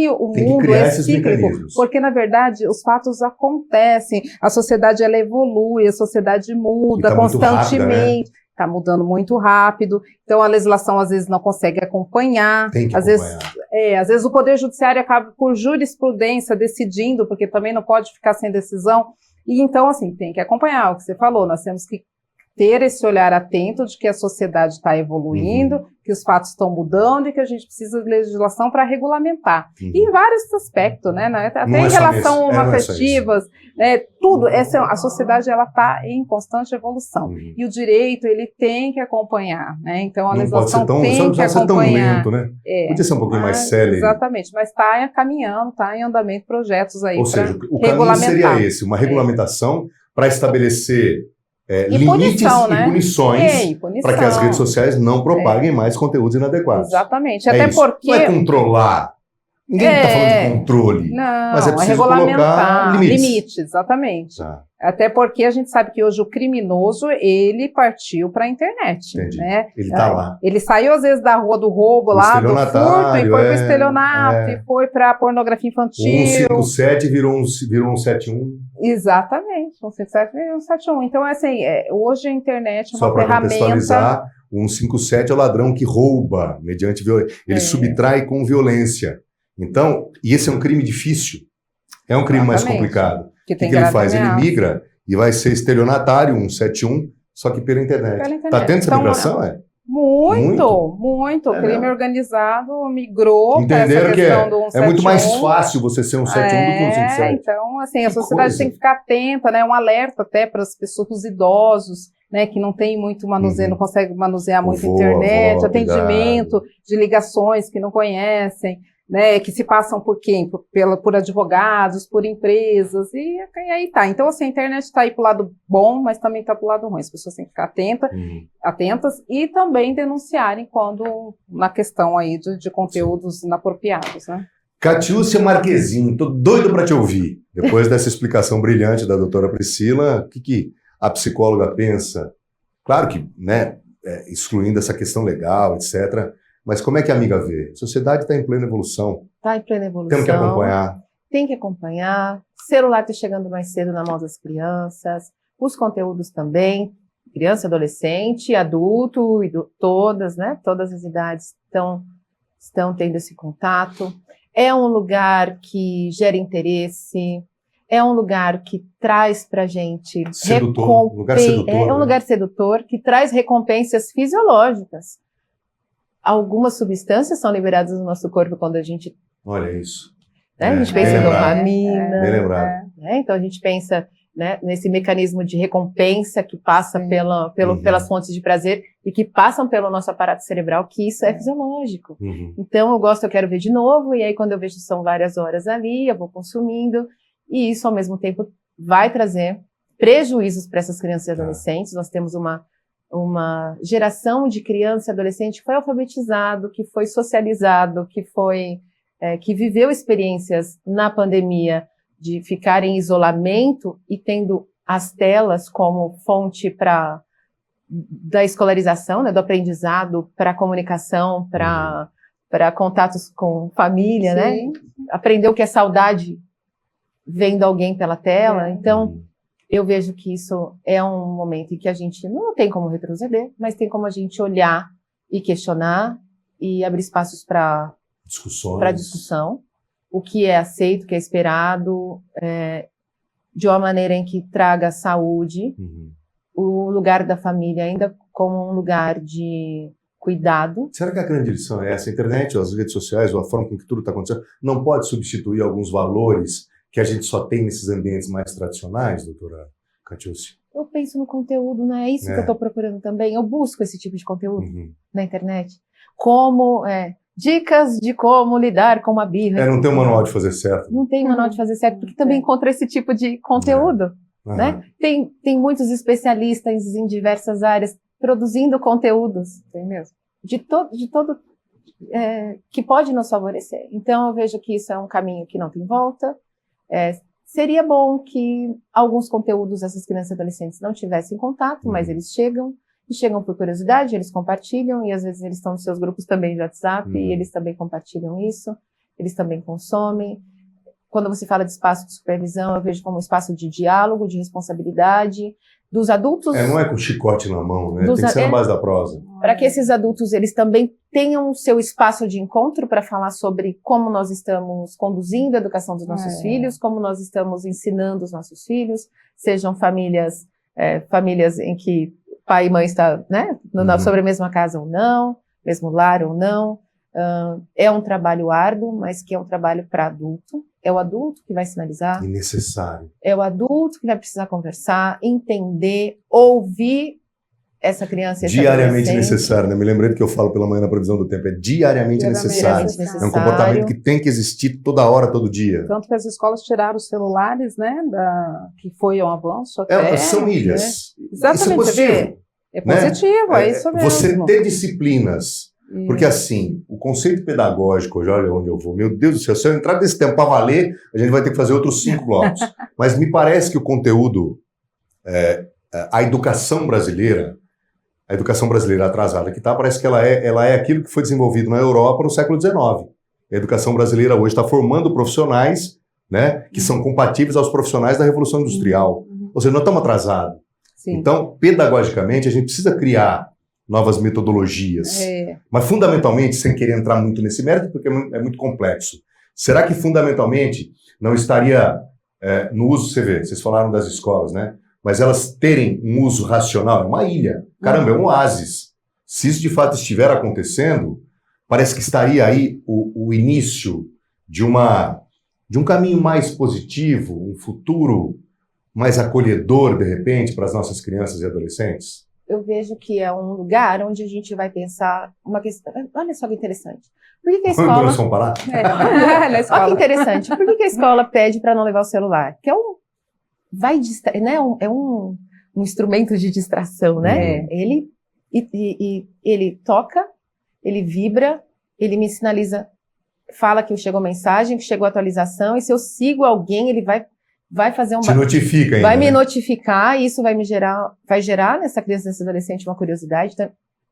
o mundo é cíclico, porque na verdade os fatos acontecem, a sociedade ela evolui, a sociedade muda constantemente. Está mudando muito rápido, então a legislação às vezes não consegue acompanhar. Tem que acompanhar. Às vezes o Poder Judiciário acaba por jurisprudência decidindo, porque também não pode ficar sem decisão. E então, assim, tem que acompanhar o que você falou, nós temos que ter esse olhar atento de que a sociedade está evoluindo, que os fatos estão mudando e que a gente precisa de legislação para regulamentar. E em vários aspectos, né? Até em relação a festivas, né? Tudo. A sociedade ela está em constante evolução. E o direito ele tem que acompanhar, né? Então a legislação tem que acompanhar. Não pode ser tão lento, né? Podia ser um pouquinho mais célere. Exatamente, mas está caminhando, está em andamento projetos aí. Ou seja, o caminho seria esse, uma regulamentação para estabelecer limites e punições para que as redes sociais não propaguem mais conteúdos inadequados. Exatamente. Até porque... Não é controlar. Ninguém está falando de controle. Não, mas é preciso regulamentar colocar limites, exatamente. Tá. Até porque a gente sabe que hoje o criminoso, ele partiu para a internet. Né? Ele está lá. Ele saiu às vezes da rua do roubo, lá do furto, e foi para o estelionato, e foi para a pornografia infantil. 157 virou um 71. Exatamente, 157 virou um 71. Então, assim, hoje a internet é uma Só para ferramenta... contextualizar, o 157 é o ladrão que rouba mediante violência. Ele subtrai com violência. Então, e esse é um crime difícil. É um crime mais complicado. O que ele faz? Ele migra e vai ser estelionatário, 171, só que pela internet. Está tendo essa migração? Muito. O crime organizado migrou para essa questão do 171. É muito mais fácil você ser 171 do que 157. Então, assim, a sociedade tem que ficar atenta, né? Um alerta até para as pessoas, os idosos, né, que não tem muito manuseio, não consegue manusear muito a internet, atendimento de ligações que não conhecem. Né, que se passam por quem? Por advogados, por empresas, e aí tá. Então, assim, a internet está aí para o lado bom, mas também está para o lado ruim. As pessoas têm que ficar atentas e também denunciarem quando, na questão aí de conteúdos inapropriados, né? Catiúcia Marquezine, tô doido para te ouvir. Depois dessa explicação brilhante da doutora Priscila, o que a psicóloga pensa? Claro que, né, excluindo essa questão legal, etc., mas como é que a amiga vê? A sociedade está em plena evolução. Está em plena evolução. Temos que acompanhar. tem que acompanhar. Celular está chegando mais cedo na mão das crianças, os conteúdos também, criança, adolescente, adulto, todas, né? Todas as idades estão tendo esse contato. É um lugar que gera interesse, é um lugar que traz para a gente sedutor, lugar sedutor, é um lugar sedutor que traz recompensas fisiológicas. Algumas substâncias são liberadas no nosso corpo quando a gente... Olha isso. Né? A gente pensa em dopamina. Bem lembrado. Né? Então a gente pensa, né, nesse mecanismo de recompensa que passa pelas fontes de prazer e que passam pelo nosso aparato cerebral, que isso é fisiológico. Então eu quero ver de novo, e aí quando eu vejo são várias horas ali, eu vou consumindo, e isso ao mesmo tempo vai trazer prejuízos para essas crianças e adolescentes. Nós temos uma geração de criança e adolescente que foi alfabetizado, que foi socializado, que viveu experiências na pandemia de ficar em isolamento e tendo as telas como fonte da escolarização, né, do aprendizado, para comunicação, para contatos com família, né? Aprendeu que é saudade vendo alguém pela tela. Então, eu vejo que isso é um momento em que a gente não tem como retroceder, mas tem como a gente olhar e questionar e abrir espaços para discussão, o que é aceito, o que é esperado, de uma maneira em que traga saúde, o lugar da família ainda como um lugar de cuidado. Será que a grande lição é essa? A internet, as redes sociais, ou a forma com que tudo está acontecendo, não pode substituir alguns valores que a gente só tem nesses ambientes mais tradicionais, doutora Catiúcia? Eu penso no conteúdo, né? É isso que eu estou procurando também. Eu busco esse tipo de conteúdo na internet. Como... dicas de como lidar com uma birra. Não tem um manual de fazer certo. Não tem manual de fazer certo, porque também encontra esse tipo de conteúdo. Né? Tem muitos especialistas em diversas áreas produzindo conteúdos. Tem mesmo. De todo que pode nos favorecer. Então, eu vejo que isso é um caminho que não tem volta. Seria bom que alguns conteúdos essas crianças e adolescentes não tivessem contato, mas eles chegam por curiosidade, eles compartilham, e às vezes eles estão nos seus grupos também de WhatsApp, e eles também compartilham isso, eles também consomem. Quando você fala de espaço de supervisão, eu vejo como um espaço de diálogo, de responsabilidade, dos adultos... não é com chicote na mão, né? Tem que ser na base da prosa. Para que esses adultos, eles também tenham o seu espaço de encontro para falar sobre como nós estamos conduzindo a educação dos nossos filhos, como nós estamos ensinando os nossos filhos, sejam famílias em que pai e mãe estão, né, sobre a mesma casa ou não, mesmo lar ou não. É um trabalho árduo, mas que é um trabalho para adulto. É o adulto que vai sinalizar. E necessário. É o adulto que vai precisar conversar, entender, ouvir essa criança. Diariamente necessário, né? Me lembrei do que eu falo pela manhã na previsão do tempo. É diariamente necessário. É um comportamento que tem que existir toda hora, todo dia. Tanto que as escolas tiraram os celulares, né? Que foi um avanço até. São ilhas. Exatamente. Isso é positivo. É positivo, é isso mesmo. Você ter disciplinas. Porque assim, o conceito pedagógico, hoje, olha onde eu vou, meu Deus do céu, se eu entrar nesse tempo para valer, a gente vai ter que fazer outros 5 blocos. Mas me parece que o conteúdo, a educação brasileira atrasada que está, parece que ela é aquilo que foi desenvolvido na Europa no século XIX. A educação brasileira hoje está formando profissionais, né, que são compatíveis aos profissionais da Revolução Industrial. Ou seja, nós estamos atrasados. Sim. Então, pedagogicamente, a gente precisa criar novas metodologias. Mas, fundamentalmente, sem querer entrar muito nesse mérito, porque é muito complexo, será que, fundamentalmente, não estaria no uso, vocês falaram das escolas, né? Mas elas terem um uso racional, é uma ilha. Caramba, é um oásis. Se isso, de fato, estiver acontecendo, parece que estaria aí o início de um caminho mais positivo, um futuro mais acolhedor, de repente, para as nossas crianças e adolescentes? Eu vejo que é um lugar onde a gente vai pensar uma questão... Olha só que interessante. Por que a escola... Olha que interessante. Por que a escola pede para não levar o celular? Que é um instrumento de distração, né? Ele toca, ele vibra, ele me sinaliza, fala que chegou mensagem, que chegou atualização, e se eu sigo alguém, ele vai fazer Te notifica ainda, vai me notificar, e isso vai gerar nessa criança, nesse adolescente uma curiosidade. Então,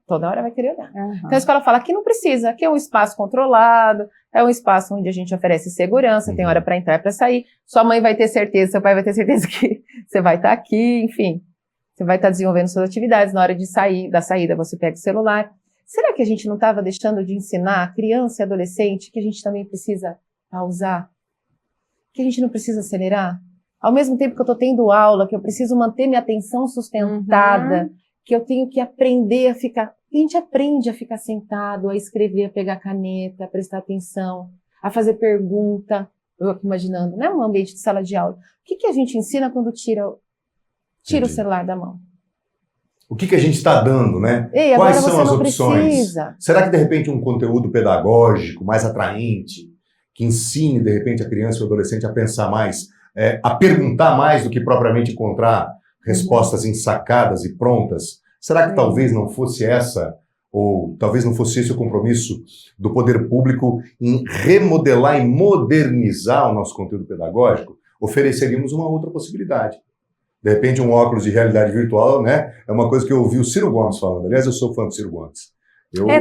toda hora vai querer olhar. Uhum. Então a escola fala que não precisa, aqui é um espaço controlado, é um espaço onde a gente oferece segurança, tem hora para entrar e para sair, sua mãe vai ter certeza, seu pai vai ter certeza que você vai estar aqui, enfim, você vai estar desenvolvendo suas atividades, na hora de sair, da saída você pega o celular. Será que a gente não estava deixando de ensinar a criança e adolescente que a gente também precisa pausar? Que a gente não precisa acelerar? Ao mesmo tempo que eu estou tendo aula, que eu preciso manter minha atenção sustentada, que eu tenho que aprender a ficar... A gente aprende a ficar sentado, a escrever, a pegar caneta, a prestar atenção, a fazer pergunta. Eu aqui imaginando, né? Um ambiente de sala de aula. O que a gente ensina quando tira o celular da mão? O que a gente está dando, né? Ei, Quais agora são as você não opções? precisa. Será que, de repente, um conteúdo pedagógico mais atraente, que ensine, de repente, a criança e o adolescente a pensar mais, a perguntar mais do que propriamente encontrar respostas ensacadas e prontas? Será que talvez não fosse essa, ou talvez não fosse esse o compromisso do poder público em remodelar e modernizar o nosso conteúdo pedagógico? Ofereceríamos uma outra possibilidade. De repente, um óculos de realidade virtual, né? É uma coisa que eu ouvi o Ciro Gomes falando. Aliás, eu sou fã do Ciro Gomes.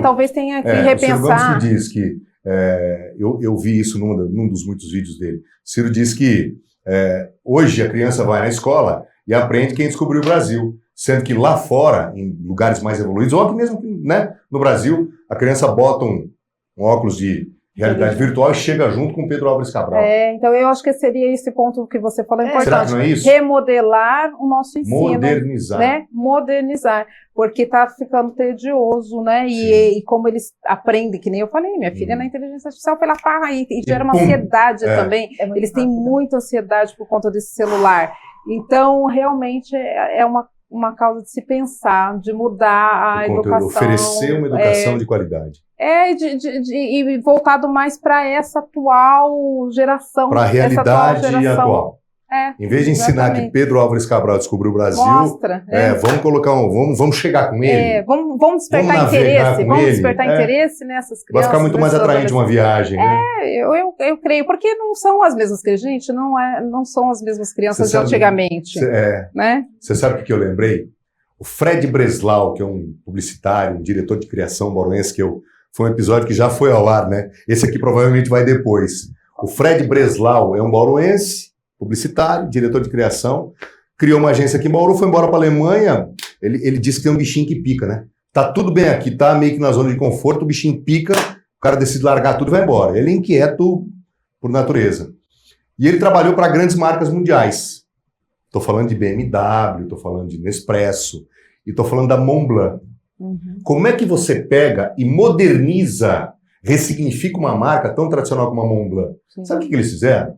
Talvez tenha que repensar. O Ciro Gomes que diz que... eu vi isso num dos muitos vídeos dele. Ciro diz que hoje a criança vai na escola e aprende quem descobriu o Brasil. Sendo que lá fora, em lugares mais evoluídos, ou aqui mesmo, né, no Brasil, a criança bota um óculos de realidade virtual e chega junto com o Pedro Álvares Cabral. Então eu acho que seria esse ponto que você falou importante. Será que não é isso? Remodelar o nosso ensino. Modernizar. Né? Modernizar. Porque está ficando tedioso, né? E como eles aprendem, que nem eu falei, minha filha na inteligência artificial pela farra e gera uma ansiedade também. Eles têm muita ansiedade por conta desse celular. Então, realmente, é uma causa de se pensar, de mudar a educação. Oferecer uma educação de qualidade. E voltado mais para essa atual geração. Para a realidade atual. Em vez de ensinar que Pedro Álvares Cabral descobriu o Brasil, vamos colocar vamos chegar com ele. Vamos despertar interesse. Vamos despertar interesse nessas crianças. Vai ficar muito mais atraente uma viagem, né? Eu creio, porque não são as mesmas crianças, gente, não são as mesmas crianças de antigamente. Né? Você sabe o que eu lembrei? O Fred Breslau, que é um publicitário, um diretor de criação bauruense, foi um episódio que já foi ao ar, né? Esse aqui provavelmente vai depois. O Fred Breslau é um bauruense, publicitário, diretor de criação, criou uma agência aqui em Bauru, foi embora para a Alemanha. Ele disse que tem um bichinho que pica, né? Tá tudo bem aqui, tá meio que na zona de conforto, o bichinho pica, o cara decide largar tudo e vai embora. Ele é inquieto por natureza. E ele trabalhou para grandes marcas mundiais. Estou falando de BMW, estou falando de Nespresso, e estou falando da Montblanc. Como é que você pega e moderniza, ressignifica uma marca tão tradicional como a Montblanc? Sabe o que eles fizeram?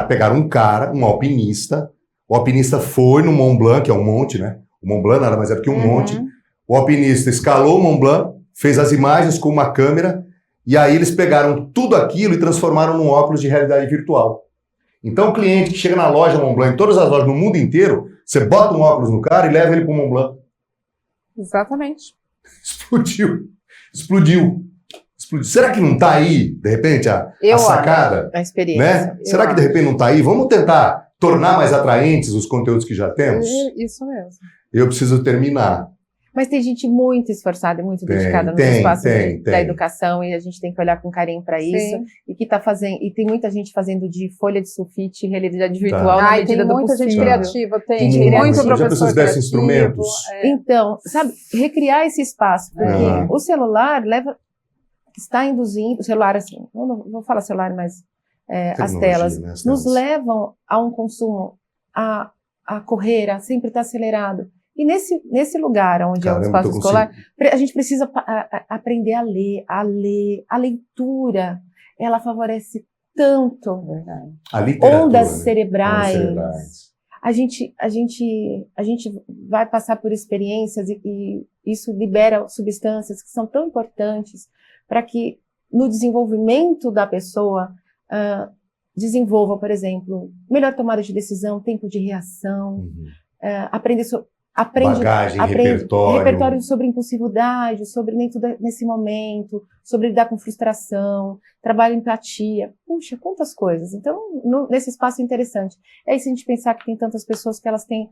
Pegaram um cara, um alpinista, o alpinista foi no Mont Blanc, que é um monte, né? O Mont Blanc nada mais é do que um monte. O alpinista escalou o Mont Blanc, fez as imagens com uma câmera, e aí eles pegaram tudo aquilo e transformaram num óculos de realidade virtual. Então o cliente que chega na loja Mont Blanc, em todas as lojas no mundo inteiro, você bota um óculos no cara e leva ele para o Mont Blanc. Exatamente. Explodiu. Será que não está aí, de repente, a sacada? A experiência. Né? Será que, de repente, não está aí? Vamos tentar tornar mais atraentes os conteúdos que já temos? Isso mesmo. Eu preciso terminar. Mas tem gente muito esforçada e muito dedicada no espaço da educação, e a gente tem que olhar com carinho para isso. E que tá fazendo, e tem muita gente fazendo de folha de sulfite, realidade virtual na medida do possível. Tem muita gente criativa, tem muito professor já pessoas dessem instrumentos. Então, sabe, recriar esse espaço, porque o celular está induzindo, o celular assim, não vou falar celular, mas as telas, né, nos levam a um consumo, a correr, a sempre estar acelerado. E nesse lugar onde é o espaço escolar, a gente precisa aprender a ler. A leitura, ela favorece tanto ondas cerebrais. A gente vai passar por experiências e isso libera substâncias que são tão importantes para que no desenvolvimento da pessoa desenvolva, por exemplo, melhor tomada de decisão, tempo de reação, bagagem, repertório sobre impulsividade, sobre nem tudo nesse momento, sobre lidar com frustração, trabalho empatia. Puxa, quantas coisas. Então, nesse espaço interessante. É isso a gente pensar que tem tantas pessoas que elas têm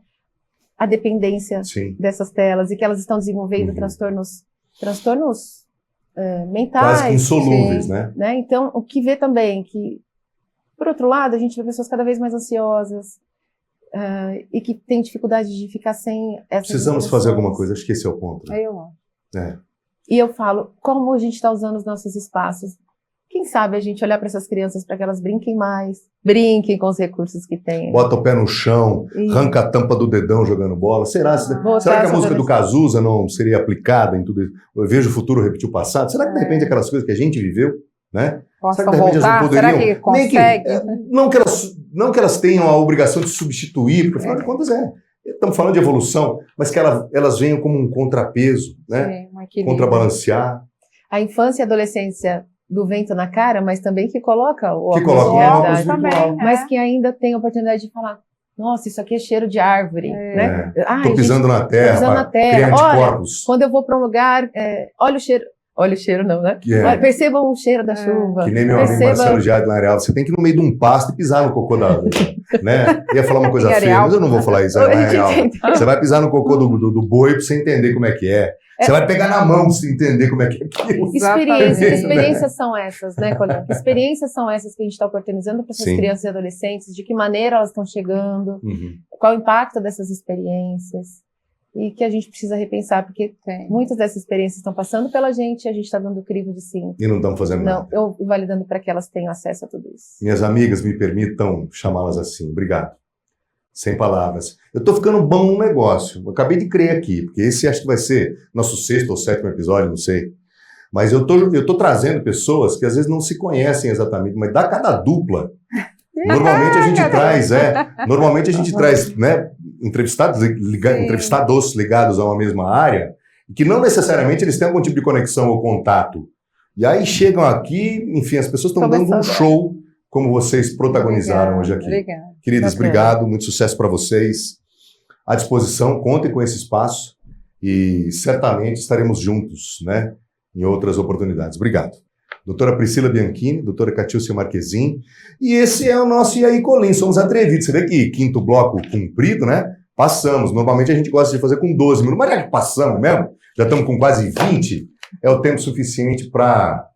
a dependência dessas telas e que elas estão desenvolvendo transtornos transtornos mentais. Quase que insolúveis, sim. né? Então, o que vê também que, por outro lado, a gente vê pessoas cada vez mais ansiosas e que têm dificuldade de ficar sem essas Precisamos fazer alguma coisa, acho que esse é o ponto. Né? E eu falo, como a gente está usando os nossos espaços? Quem sabe a gente olhar para essas crianças para que elas brinquem mais, brinquem com os recursos que têm. Bota o pé no chão, arranca a tampa do dedão jogando bola. Será que a música do Cazuza não seria aplicada em tudo isso? Eu vejo o futuro repetir o passado. Será que de repente aquelas coisas que a gente viveu, né? Possa será que de repente voltar? elas não poderiam? Será que consegue? Não que elas tenham a obrigação de substituir, porque afinal de contas estamos falando de evolução, mas que elas venham como um contrapeso, né? Contrabalancear. A infância e a adolescência do vento na cara, mas também que coloca o óculos também, mas que ainda tem a oportunidade de falar, nossa, isso aqui é cheiro de árvore, né? Tô pisando na terra, criar anticorpos. Quando eu vou para um lugar, olha o cheiro não, né? Percebam o cheiro da chuva. Que nem meu amigo Marcelo Giade lá em Areal, você tem que ir no meio de um pasto e pisar no cocô da árvore, né? Ia falar uma coisa feia, mas eu não vou falar isso, Você vai pisar no cocô do boi para você entender como é que é. Você vai pegar na mão para você entender como é que é aquilo. Experiências são essas, né, Colin? Experiências são essas que a gente está oportunizando para essas crianças e adolescentes, de que maneira elas estão chegando, qual o impacto dessas experiências, e que a gente precisa repensar, porque muitas dessas experiências estão passando pela gente e a gente está dando crivo de sim. E não estamos fazendo nada. Eu validando para que elas tenham acesso a tudo isso. Minhas amigas, me permitam chamá-las assim. Obrigado. Sem palavras. Eu estou ficando bom no negócio. Eu acabei de crer aqui, porque esse acho que vai ser nosso 6º ou 7º episódio, não sei. Mas eu tô trazendo pessoas que às vezes não se conhecem exatamente, mas dá cada dupla. Normalmente a gente traz, né, entrevistados ligados a uma mesma área, e que não necessariamente eles têm algum tipo de conexão ou contato. E aí chegam aqui, enfim, as pessoas estão dando um show como vocês protagonizaram hoje aqui. Obrigada. Queridas, obrigado, muito sucesso para vocês. À disposição, contem com esse espaço e certamente estaremos juntos, né, em outras oportunidades. Obrigado. Doutora Priscila Bianchini, doutora Catiúcia Marquezin, e esse é o nosso E aí, Colin, somos atrevidos. Você vê que 5º bloco cumprido, né? Passamos. Normalmente a gente gosta de fazer com 12 minutos, mas já que passamos mesmo, já estamos com quase 20, é o tempo suficiente para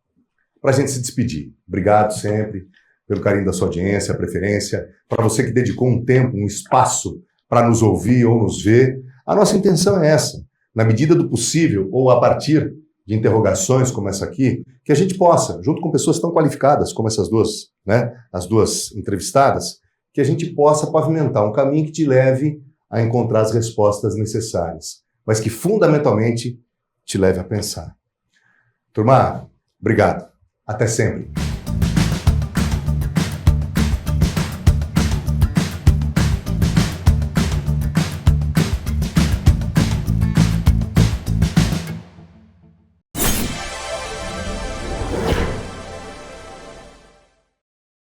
a gente se despedir. Obrigado sempre pelo carinho da sua audiência, a preferência, para você que dedicou um tempo, um espaço para nos ouvir ou nos ver. A nossa intenção é essa, na medida do possível, ou a partir de interrogações como essa aqui, que a gente possa, junto com pessoas tão qualificadas como essas duas, né, as duas entrevistadas, que a gente possa pavimentar um caminho que te leve a encontrar as respostas necessárias, mas que fundamentalmente te leve a pensar. Turma, obrigado. Até sempre.